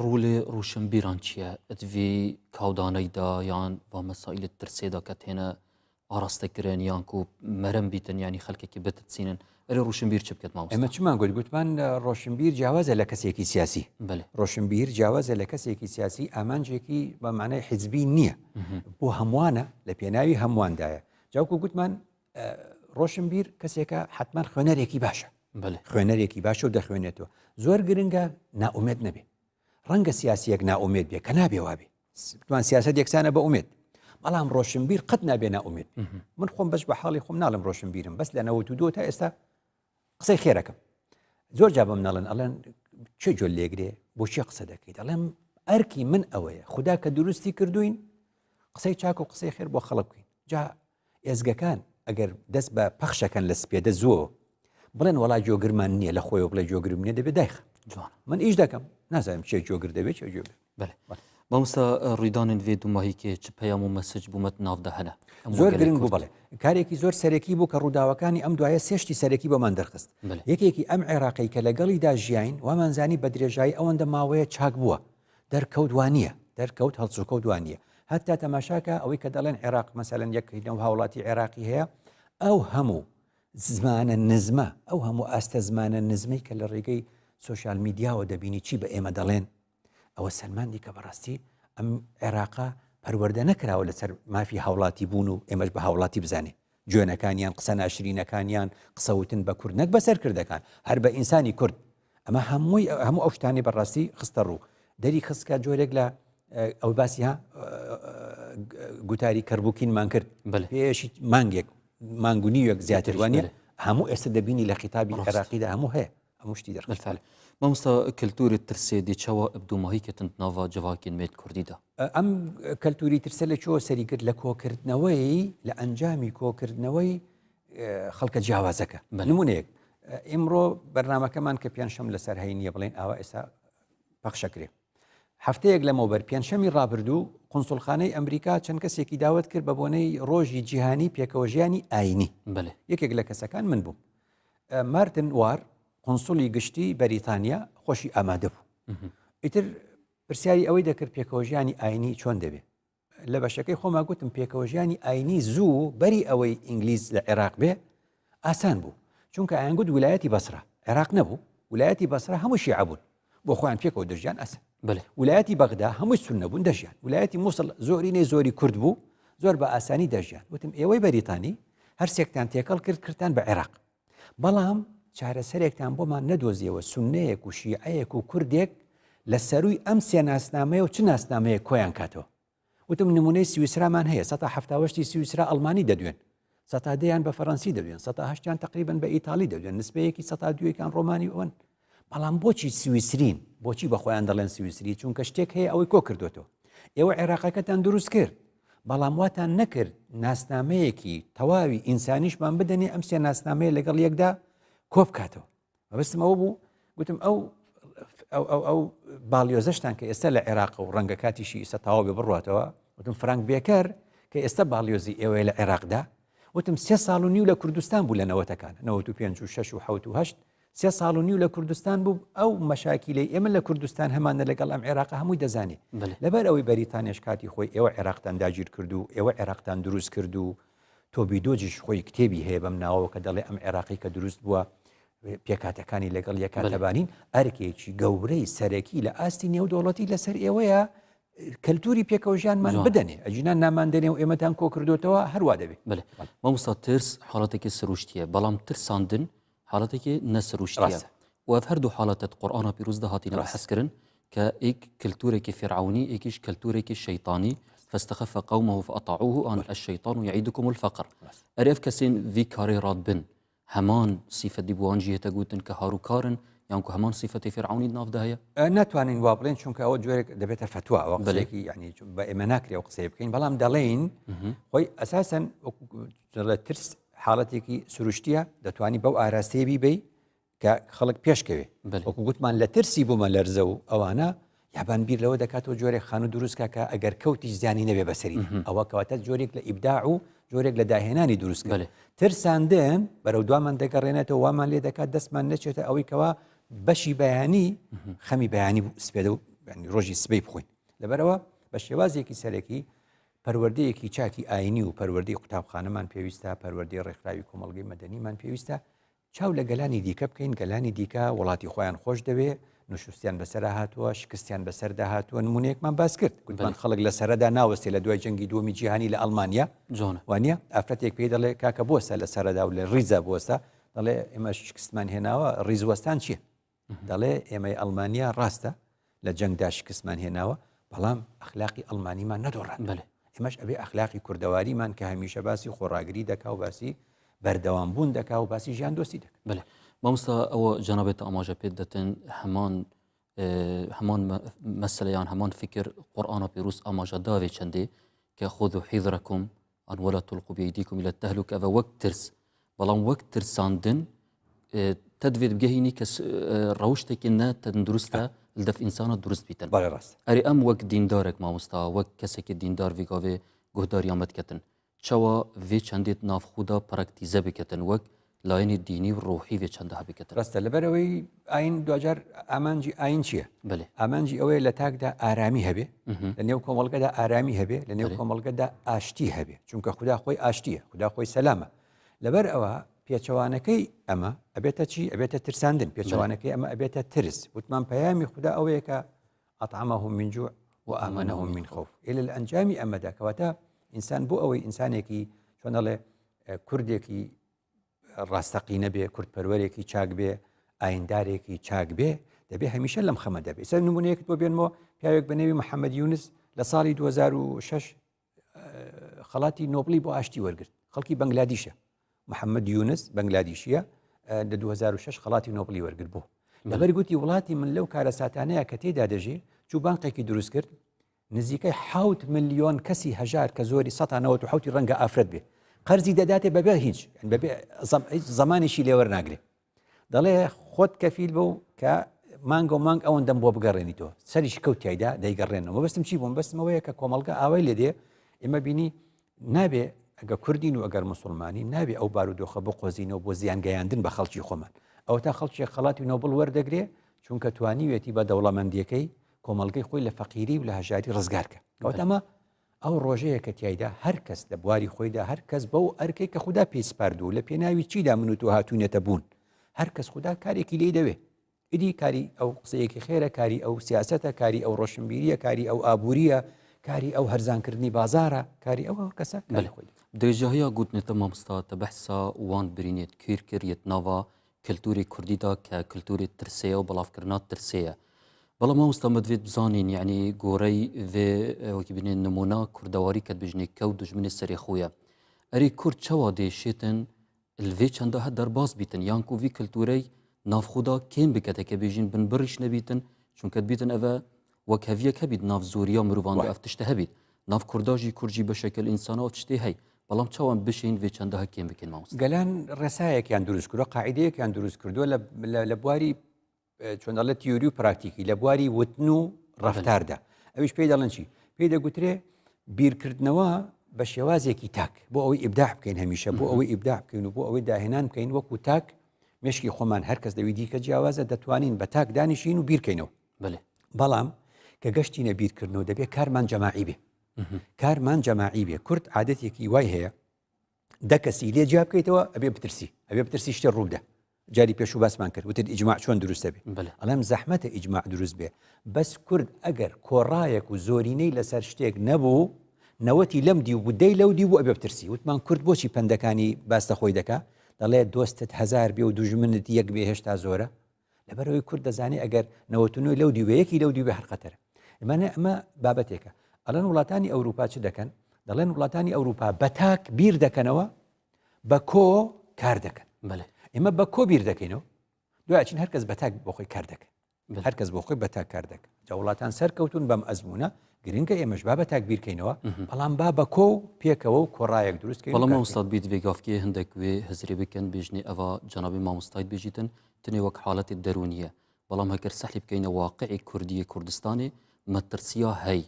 ڕۆڵێ ڕوشنبیران چییە ئەتڤی کاودانەیدا یان با مەسائلت ترسێدا کە تێنە ئاراستەکردن یانکو مەرەم بیتن ینی خەڵکێکی بترسینن ئەرێ ڕوشنبیر چ بکەت مامۆستا ئێمە چمان گوتمان ڕۆشنبیر جیاوازە لە کەسێکی سیاسی ڕۆشنبیر جیاوازە لە کەسێکی سیاسی ئامانجێکی بە معنای حیزبی نییە بۆ هەمووانە لە پێناوی هەمواندایە جاوکو گوتمان ڕۆشنبیر کەسێکە حتمان خوێنەرێکی باشە خوێنەرێکی باشە و دەخوێنێتەوە زۆر گرنگە ناومێت نەبێ ڕەنگە سیاسیەک ناومێت بێ کە نابێ وابێ توان سیاست یەکسانە بە ئومێت بەڵام ڕۆشنبیر قەت نابێ ناومێت من خۆم بەش بە حاڵی خۆم ناڵم ڕۆشنبیرم بەس لە 92 تا ئێستا قسەی خێرەکەم زۆر جا بەم ناڵن ئەڵێن چێ جۆل لێگرێ بۆچی قسە دەکەیت ئەڵێم ئەرکی من ئەوەیە خوددا کە دروستی کردوین قسەی چاک و قسەی خێر بۆ خەڵک بکەین جا ئێزگەکان ئەگەر دەست بە پەخشەکەن لە سپێدە زووە بڵێن وڵای جۆگرمان نییە لە خۆی بڵێ جۆگرم نیە دەبێت دایخ من ئیش دەکەم نازانم چێ جۆگر دەبێت چێ جۆگر مامۆستا ڕوویدانن وێ دوماهیکێ چ پەیام و مەسج بوومەت ناودە هەنە زۆر گرنگ بوو بڵێ کارێکی زۆر سەرەکی بوو کە ڕووداوەکانی ئەم دوایە سێشتی سەرەکی بۆمان دەرخست یەکێکی ئەم عێراقی کە لەگەڵیدا ژیاین وامانزانی بە درێژایی ئەوەندە ماوەیە چاک بووە دەرکەوت وانە دەرکەوت هەڵسوکەوت وانە هەتا تەماشاکە ئەوەی کە دەڵێن عێراق مەسەلەن یەکەینەوە هاوڵاتی عێراقی هەیە ئەو هەموو زمانە نزمە ئەو هەموو ئاستە زمانە نزمەی کە لە ڕێگەی سوۆشال میدیاوە دەبینی چی بە ئێمە دەڵێن ئەوە سەلماندی کە بەڕاستی ئەم عێراقا پەروەردە نەکراوە لەسەر مافی هاوڵاتی بوون و ئێمەش بە هاوڵاتی بزانێ جوێنەکانیان قسە ناشرینەکانیان قسەوتن بە کورد نەک بەسەر کردەکان هەر بە ئینسانی کورد ئەمە هەموو ئەو شتانی بەڕاستی خستە ڕوو دەری خستکە جۆرێک لە ئەو باسی ها گوتاری کەربووکینمان کرد پێشی مانگێک مانگونیوەک زیاتروانە هەموو ئێستا دەبینی لە خیتابی عێراقیدا هەموو هەیە هەموو شتی دەرخال مامۆستا کللتوری ترسێ چاوە ئەبدوماهیکەتن ناوا جوواکین مێت کوردیدا ئەم کەلتوری ترسە لە چۆ سەریکرد لە کۆکردنەوەی لە ئەنجامی کۆکردنەوەی خەڵکە جیاوازەکە نمونەیەک ئێمڕۆ بەرنامەکەمان کە پێنجشەم لەسەر هەینیە بڵێن ئاوا ئێستا پەخشەکرێ هەفتەیەک لەمەوبەر پێنجشەمی ڕابردوو قونسوڵخانەی ئەمریکا چەند کەسێکی داوت کرد بە بۆنەی ڕۆژی جیهانی پێکەوە ژیانی ئاینی یەکێک لە کەسەکان من بوو مارتن وار قونسوڵی گشتی بەریتانیا خۆشی ئامادە بوو ئیتر پرسیاری ئەوەی دەکرد پێکەوە ژیانی ئاینی چۆن دەبێت لە بەشەکەی خۆما گوتم پێکەوە ژیانی ئاینی زوو بەری ئەوەی ئینگلیز لە عێراق بێ ئاسان بوو چونکە ئایانگوت ویلایەتی بەسرا عێراق نەبوو ویلایەتی بەسرا هەموو شیعە بوون بۆ خۆیان پێکەوە دەژیان ئەسان ویلایەتی بەغدا هەمووی سوننە بوون دەژیان ویلایەتی مووسڵ زۆرینەی زۆری کورد بوو زۆر بە ئاسانی دەژیان وتم ئێوەی بەریتانی هەرسێکتان تێکەڵ کردتان بە عێراق بەڵام چارەسەرێکتان بۆمان نەدۆزیەوە سوننەیەک و شیعەیەک و کوردێک لە سەروی ئەم سێ ناسنامەیە و چ ناسنامەیە کۆیان کاتەوە وتم نمونەی سویسرامان هەیە 1970 سویسرا ئەڵمانی دەدوێن 100 بە فەڕەنسی دەدوێن 180 تقریبا بە ئیتالی دەدوێن نسبەیەکی 102 ڕۆمانی ئەوەن بەڵام بۆچی سویسرین بۆچی بە خۆیان دەڵێن سویسری چونکە شتێک هەیە ئەوەی کۆ کردوێتەوە ئێوە عێراقەکەتان دروست کرد بەڵام واتان نەکرد ناسنامەیەکی تەواوی ئینسانیشمان بدەنێ ئەم سێ ناسنامەیە لەگەڵ یەکدا کۆ بکاتەوە مەبەستم ئەوە بوو گوتم ئەو باڵیۆزەشتان کە ئێستا لە عێراق و ڕەنگە کاتیشی ئێستا تەواو بێ بڕاتەوە وتم فرانک بێکەر کە ئێستا باڵیۆزی ئێوەیە لە عێراقدا وتم 3 ساڵ و نیو لە کوردستان بوو لە نەوەتەکان 95 و 6 و 7 و 8 3 ساڵ و نیو لە کوردستان بوو ئەو مەشاکیلەی ئێمە لە کوردستان هەمانە لەگەڵ ئەم عێراق هەمووی دەزانێ لەبەر ئەوەی بەریتانیاش کاتی خۆی ئێوە عێراقتان داگیر کرد و ئێوە عێراقتان دروست کرد و تۆبی دۆجیش خۆی کتێبی هەیە بەم ناوەوە کە دەڵێ ئەم عێراقی کە دروست بووە پێکاتەکانی لەگەڵ یەکاتەبانین ئەرکێکی گەورەی سەرەکی لە ئاستی نێودەوڵەتی لەسەر ئێوەیە کەلتوری پێکەوەژیانمان بدەنێ ئەجینان ناماندنێ و ئێمەتان کۆ کردوتەوە هەروە دەبێت مامۆستا ترس حاڵەتێکی سروشتیە بەڵام ترساندن حاڵەتێکی نەسروشتیە و هەردوو حاڵەتت قورئانە پیرۆزدا هاتینەوە حەسکردن کە ئێک کلتورێکی فرعونی ئێکیش کلتورێکی شەیطانی فاستخف قومه فأطاعوه أن الشيطان يعيدكم الفقر أريف كسين في كاري راد بن همان صفة ديبوان جيهتا قوتن كهارو كارن يعني همان صفة فرعوني ناف دهيا ناتوانين وابلين چونکە ئەوە جۆرێک دەبێتە فتوى وەقسێکی يعني بە ئێمە ناکرێ و قسەی بکەین بەڵام دەڵێن خۆی ئەساساً ترس حاڵەتێکی سروشتیە دەتوانی بەو ئاراستەیە بیبەی کە خەڵک پێشکەوێ وەکو گوتمان لە ترسی بوومە لەرزە و ئەوانە یابان بیر لەوە دەکاتەوە جۆرێک خان و دروستکە کە ئەگەر کەوتیش زیانی نەبێ بەسەری ئەوە کەواتە جۆرێک لە ئیبداع و جۆرێک لە داهێنانی دروستکە ترساندن بەرەو دومان دەگەڕێنێتەوە وامان لێ دەکات دەستمان نەچێتە ئەوەی کەوا بەشی بەیانی خەمی بەیانی سپێدە و ڕۆژی سبەی بخۆین لەبەرەوە بە شێوازێکی سەرەکی پەروەردەیەکی چاکی ئاینی و پەروەردەی قوتابخانەمان پێویستە پەروەردەی ڕێکخراوی کۆمەڵگەی مەدەنیمان پێویستە چاو لە گەلانی دیکە بکەین گەلانی دیکە وڵاتی خۆیان خۆش دەوێ نوشستیان بەسەر هاتووە شکستیان بەسەردا هاتووە نمونەیەکمان باس کرد گوتمان خەڵک لە سەرەدا ناوەستێ لە دوای جەنگی دووەمی جیهانی لە ئەڵمانیا وانە ئافرەتێک پێی دەڵێ کاکە بۆسە لە سەرەدا و لە ڕیزە بۆسە دەڵێ ئێمە شکستمان هێناوە ڕیزوەستان چییە؟ دەڵێ ئێمەی ئەڵمانیا ڕاستە لە جەنگدا شکستمان هێناوە بەڵام ئەخلاقی ئەڵمانیمان نەدۆڕان ئێمەش ئەبێ ئەخلاقی کوردەواریمان کە هەمیشە باسی خۆڕاگری دەکا و باسی بەردەوام بوون دەکا و باسی ژیان دۆستی دەکات. بەێ مامۆستا ئەوە جەنابێت ئاماژە پێت دەتن هەمان مەسلەیان هەمان فکر قورئانە پیرۆز ئاماژە داوێ چەندێ کە خۆذوا حیذرەکم ئەن وەلا تولقوا بأیدیکم إلى التهلکة ئەوە وەک ترس بەڵام وەک ترساندن تدوێت بگەهینی کە ڕەوشتێکی نە تەندروستە لدەف ئینسانە دروست بیتن ئەری ئەم وەک دیندارێک مامۆستا وەک کەسێکی دیندار ڤیگاوێ گۆداریان بکەتن چاوە vê çendێت navxûda praktîze biketin wek layinê dînî û rohî vê çendeha biketin. ڕاستە لەبەرەوەی ئاین دوجار ئامانجی ئاین چییە؟ ئامانجی ئەوەیە لە تاکدا ئارامی هەبێ لە نێو کۆمەڵگەدا ئارامی هەبێ لە نێو کۆمەڵگەدا ئاشتی هەبێ چونکە خوددا خۆی ئاشتیە خوددا خۆی سەلامە لەبەر ئەوە پێچەوانەکەی ئەمە ئەبێتە چی ئەبێتە ترساندن پێچەوانەکەی ئەمە ئەبێتە ترس وتمان پەیامی خوددا ئەوەیە کە ئەطعمەهم من جوع وآمنهم من خوف إلى الأنجامی ئەمەدا کەواتە ئینسان بۆ ئەوەی ئینسانێکی چۆن دەڵێ کوردێکی ڕاستەقینە بێ کوردپەروەرێکی چاک بێ ئایندارێکی چاک بێ دەبێ هەمیشە لەم خەمە دەبێت سەر نمونەیەکت بۆ بێنمەوە پیاوێک بە نێوی محەممەد یونس لە ساڵی 2006 خەڵاتی نۆبلی بۆ ئاشتی وەرگرت خەڵکی بەنگلادیشە محەممەد یونس بەنگلادیشیە لە 2006 خەڵاتی نۆبلی وەرگرت بۆ لەبەر گوتی وڵاتی من لەو کارە ساتانەیە کە تێدا دەژێ چوو بانقێکی دروست کرد نزیکەی 7 ملیۆن کەسی هەژار کە زۆری 1970 ڕەنگە ئافرەت بێ قەرزی دەداتێ بەبێ هیچ بەبێ زمانیشی لێوەرناگرێ دەڵێ خۆت کەفیل بوو کە مانگ و مانگ ئەوەندەم بۆ بگەڕێنیتەوە سەریش کەوتیایدا دەیگەڕێنەوە بەستم چی بووم بەستمەوەیە کە کۆمەلگا ئاوای لێ دێ ئێمە بینی نابێ ئەگە کوردین و ئەگەر مسلمانی نابێ ئەو بارودۆخە بقۆزینەوە بۆ زیان گەیاندن بە خەڵکی خۆمان ئەو تا خەڵکی خەڵاتی نۆبڵ وەردەگرێ چونکە توانیوێتی بە دەوڵەمەندیەکەی کۆمەلگەی خۆی لە فەقیری و لە هەژاری ڕزگارکە ئەوتەمە ئەو ڕۆژەیە کە تایدا هەر کەس لە بواری خۆیدا هەر کەس بەو ئەرکەی کە خوددا پێی سپاردوو لە پێناوی چیدا من و تۆ هاتوونێتە بوون هەر کەس خوددا کارێکی لێ دەوێ ئیدی کاری ئەو قسەیەکی خێرە کاری ئەو سیاسەتە کاری ئەو ڕۆشنبیریە کاری ئەو ئابووریە کاری ئەو هەرزانکردنی بازارە کاری ئەو کەسە خۆی درێژەهەیە گوتنێتە مامۆستا تە بەحسا وان برینێت کیر کردێت ناوا کللتوری کوردیدا کە کللتوری ترسەیە و بەڵافکردنا ترسەیە بەڵام مامۆستا مدوێت بزانین یعنی گۆرەی vê wekî binên nimûna kurdewارî ket bijnê kew dijminê serê xwe ye erê kurd çawa dêşêtin li vê çanda he derbas bîtin yan ku vî kultûrey navxuda kêm biketeke bêjin bin birîş nebîtin çunke dibîtin ev e wek heviyek hebît nav zoriya mirovan de ev tişte hebît nav kurda jî kur jî beşekel insana ev tiştê hey بەڵام چاوان بشین vê çanda he kêm bikin mamosta گەلان ڕێسایەکیان دروست کردووە قاعیدەیەکیان دروست کردووە لە بواری چۆن دەڵێت تیۆری و پراکتیکی لە بواری وتن و ڕەفتاردا ئەویش پێی دەڵێن چی پێی دەگوترێ بیرکردنەوە بە شێوازێکی تاک بۆ ئەوەی ئیبداع بکەین هەمیشە بۆ ئەوەی ئیبداع بکەین و بۆ ئەوەی داهێنان بکەین وەکو تاک مشکی خۆمان هەر کەس دەوی دیکە جیاوازە دەتوانین بە تاک دانیشین و بیرکەینەوە بەڵام کە گەشتینە بیرکردنەوە دەبێت کارمان جەماعی بێ کارمان جەماعی بێ کورد عادەتێکی وای هەیە دە کەسی لێ جیا بکەیتەوە ئەبێ بترسی شتێ ڕوودا جاری پێش و باسمان کرد وتر ئیجماع چۆن دروستە بێ ئەڵێم زەحمەتە ئیجماع دروست بێ بەس کورد ئەگەر کۆڕایەک و زۆرینەی لەسەر شتێک نەبوو نەوەتی لەم دی و بودەی لەو دی بوو ئەبێ بترسی وتمان کورد بۆچی پەندەکانی باستە خۆی دەکا دەڵێ دۆستت هەزار بێ و دوژمنت یەک بێ هێشتا زۆرە لەبەرەوەی کورد دەزانێ ئەگەر نەوەتنەوەی لەو دی یەکی لەو دی بێ هەرقەتەرە ئەمە بابەتێکە ئەڵەن وڵاتانی ئەوروپا چ دەکەن دەڵێن وڵاتانی ئەوروپا بەتاک بیر دەکەنەوە بە کۆ کار دەکەن ئێمە بە کۆ بیر دەکەینەوە دوایچین هەرکەس بەتاک بۆ خۆی کار دەکەن هەرکەس بۆ خۆی بەتاک کار دەکەن جا وڵاتان سەرکەوتون بەم ئەزمونە گرنگە ئێمەش با بەتاک بیرکەینەوە بەڵام با بە کۆ و پێکەوە و کۆڕایەک دروستکەین بەڵام مامۆستا بیت vêgavkê hindek wê hezirê bikin bêjnê eva cenabê mamostayî bêjîtin tinê wek haletê derûniye بەڵام هەکر سەحلی بکەینە واقعی کوردیە کوردستانê مەترسیya hey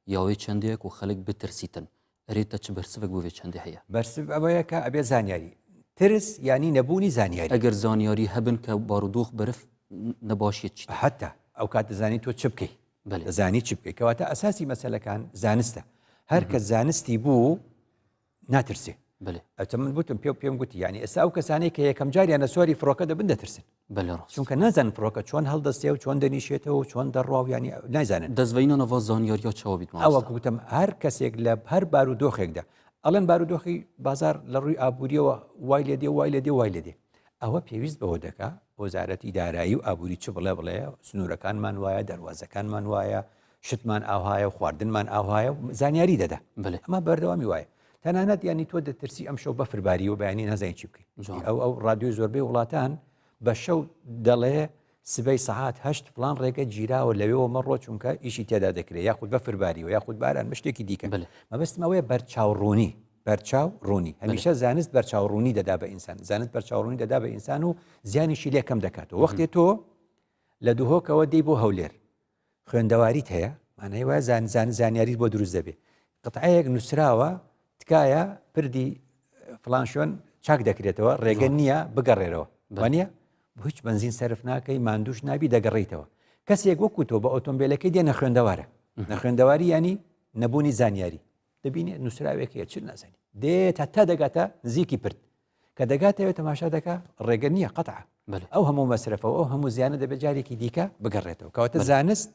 ya wê çendiyek û xelek bitirsîtin erê te çi bersivek bû vê çendê heye بەرسب ئەوەیە کە ئەبێ زانیاری ترس ینی نەبوونی زانیاری ئەگەر زانیاری هەبن کە بارودۆخ برف نەباشێت چی حتا ئەو کات دەزانی تۆ چ بکەی دەزانی چ بکەی کەواتە ئەساسی مەسەلەکان زانستە هەر کە زانستی بوو ناترسێ ئەتە من بوتم پێم گوتی یعنی ئێستا ئەو کەسانەی کە یەکەم جاریانە سواری فڕۆکە دەبن دەترسن چونکە نازانن فڕۆکە چۆن هەڵدەستێ و چۆن دەنیشێتەوە و چۆن دەڕوا و ینی نازانن دەستڤینە نەڤ زانیاریا چاوە بیت ئەوە گوتم هەر کەسێک لە هەر بارودۆخێکدا ئەڵێن بارودۆخی بازار لە ڕووی ئابووریەوە وای لێ دێ ئەوە پێویست بەوە دەکا وەزارەتی دارایی و ئابووری چ بڵێ بڵێ سنوورەکانمان وایە دەواازەکانمان وایە شتمان ئاوهایە و خواردنمان ئاوهایە و زانیاری دەدا ئەمە بەردەوامی وایە تەنانەت ینی تۆ دەترسی ئەم شەو بەفرباری و بەیانی نازانین چی بکەین ئەو ڕادیۆی زۆربەی وڵاتان بە شەو دەڵێ سبەی سەعات هەشت فلان ڕێگە گیراوە لەوێەوە مەڕۆ چونکە ئیشی تێدا دەکرێت یاخود بەفرباریەوە یاخود باران شتێکی دیکە مەبەستمەوەیە بەرچاوڕوونی بەرچاو ڕوونی هەمیشە زانست بەرچاوڕوونی دەدا بە ئینسان زانست بەرچاوڕوونی دەدا بە ئینسان و زیانیشی لێکەم دەکاتەوە وەختێ تۆ لە دووهۆکەوە دەی بۆ هەولێر خوێندەواریت هەیە مانای وایە زانیاریت بۆ دروست دەبێت قەتعەیەک نووسراوە تکایە پردی فلان شوێن چاک دەکرێتەوە ڕێگە نییە بگەڕێرەوە وانە هیچ بنزین سەرف ناکەی ماندوش نابی دەگەڕیتەوە کەسێک وەکو تۆ بە ئۆتۆمبیلەکەی دێ نەخوێندەوارە نەخوێندەواری ینی نەبوونی زانیاری دەبینێ نووسراوێکی چ نازانی دێت تا دەگاتە نزیکی پرد کە دەگاتەوێت تەماشا دەکا ڕێگە نییە قەتع ئەو هەموو مەسرفەوە ئەو هەموو زیانە دەبێت جارێکی دیکە بگەڕێتەوە کەواتە زانست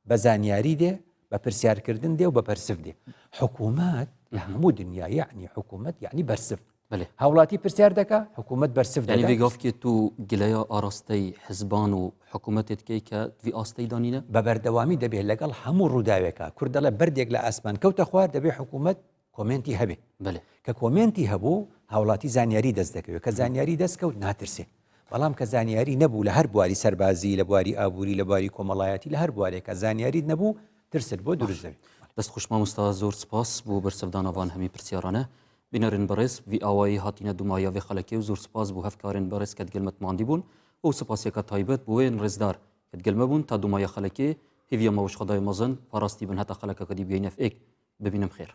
بە زانیاری دێ بە پرسیارکردن دێ و بە پەرسف دێ حکوومەت لە هەموو دنیا یعنی حکوومەت یعنی بەرسف هاوڵاتی پرسیار دەکا حکوومەت بەرسف دەکات وێگافکێت تو گلەیە ئاراستەی حزبان و حکوومەتێتکەی کە دوی ئاستەی دانینە بە بەردەوامی دەبێت لەگەڵ هەموو ڕووداوێکە کورد دەڵێ بەردێک لە ئاسمان کەوتە خوار دەبێت حکوومەت کۆمنتی هەبێ کە کۆمنتی هەبوو هاوڵاتی زانیاری دەست دەکەوێت کە زانیاری دەستکەوت ناترسێ بەڵام کە زانیاری نەبوو لە هەر بواری سەربازی لە بواری ئابووری لە بواری کۆمەڵایەتی لە هەر بوارێکە زانیاریت نەبوو ترست بۆ دروست دەبێت دەست خوش مامۆستا زۆر سپاس بۆ بەرسەردانەوان هەمی پرسیارانە بینەرن بەڕێز وی ئاوایی هاتینە دومایاوێ خەڵکی و زۆر سپاس بۆ هەفکارن بەڕێز کە گەلمەتماندی بوون ئەو سپاسێکە تایبەت بۆێن ڕێزدار کە گەلمە بوون تا دومایە خەڵکی هیڤە مەوش خدای مەزن پاراستی بن هەتا خەڵەکە کەدی بێنەف ئێک ببینم خێر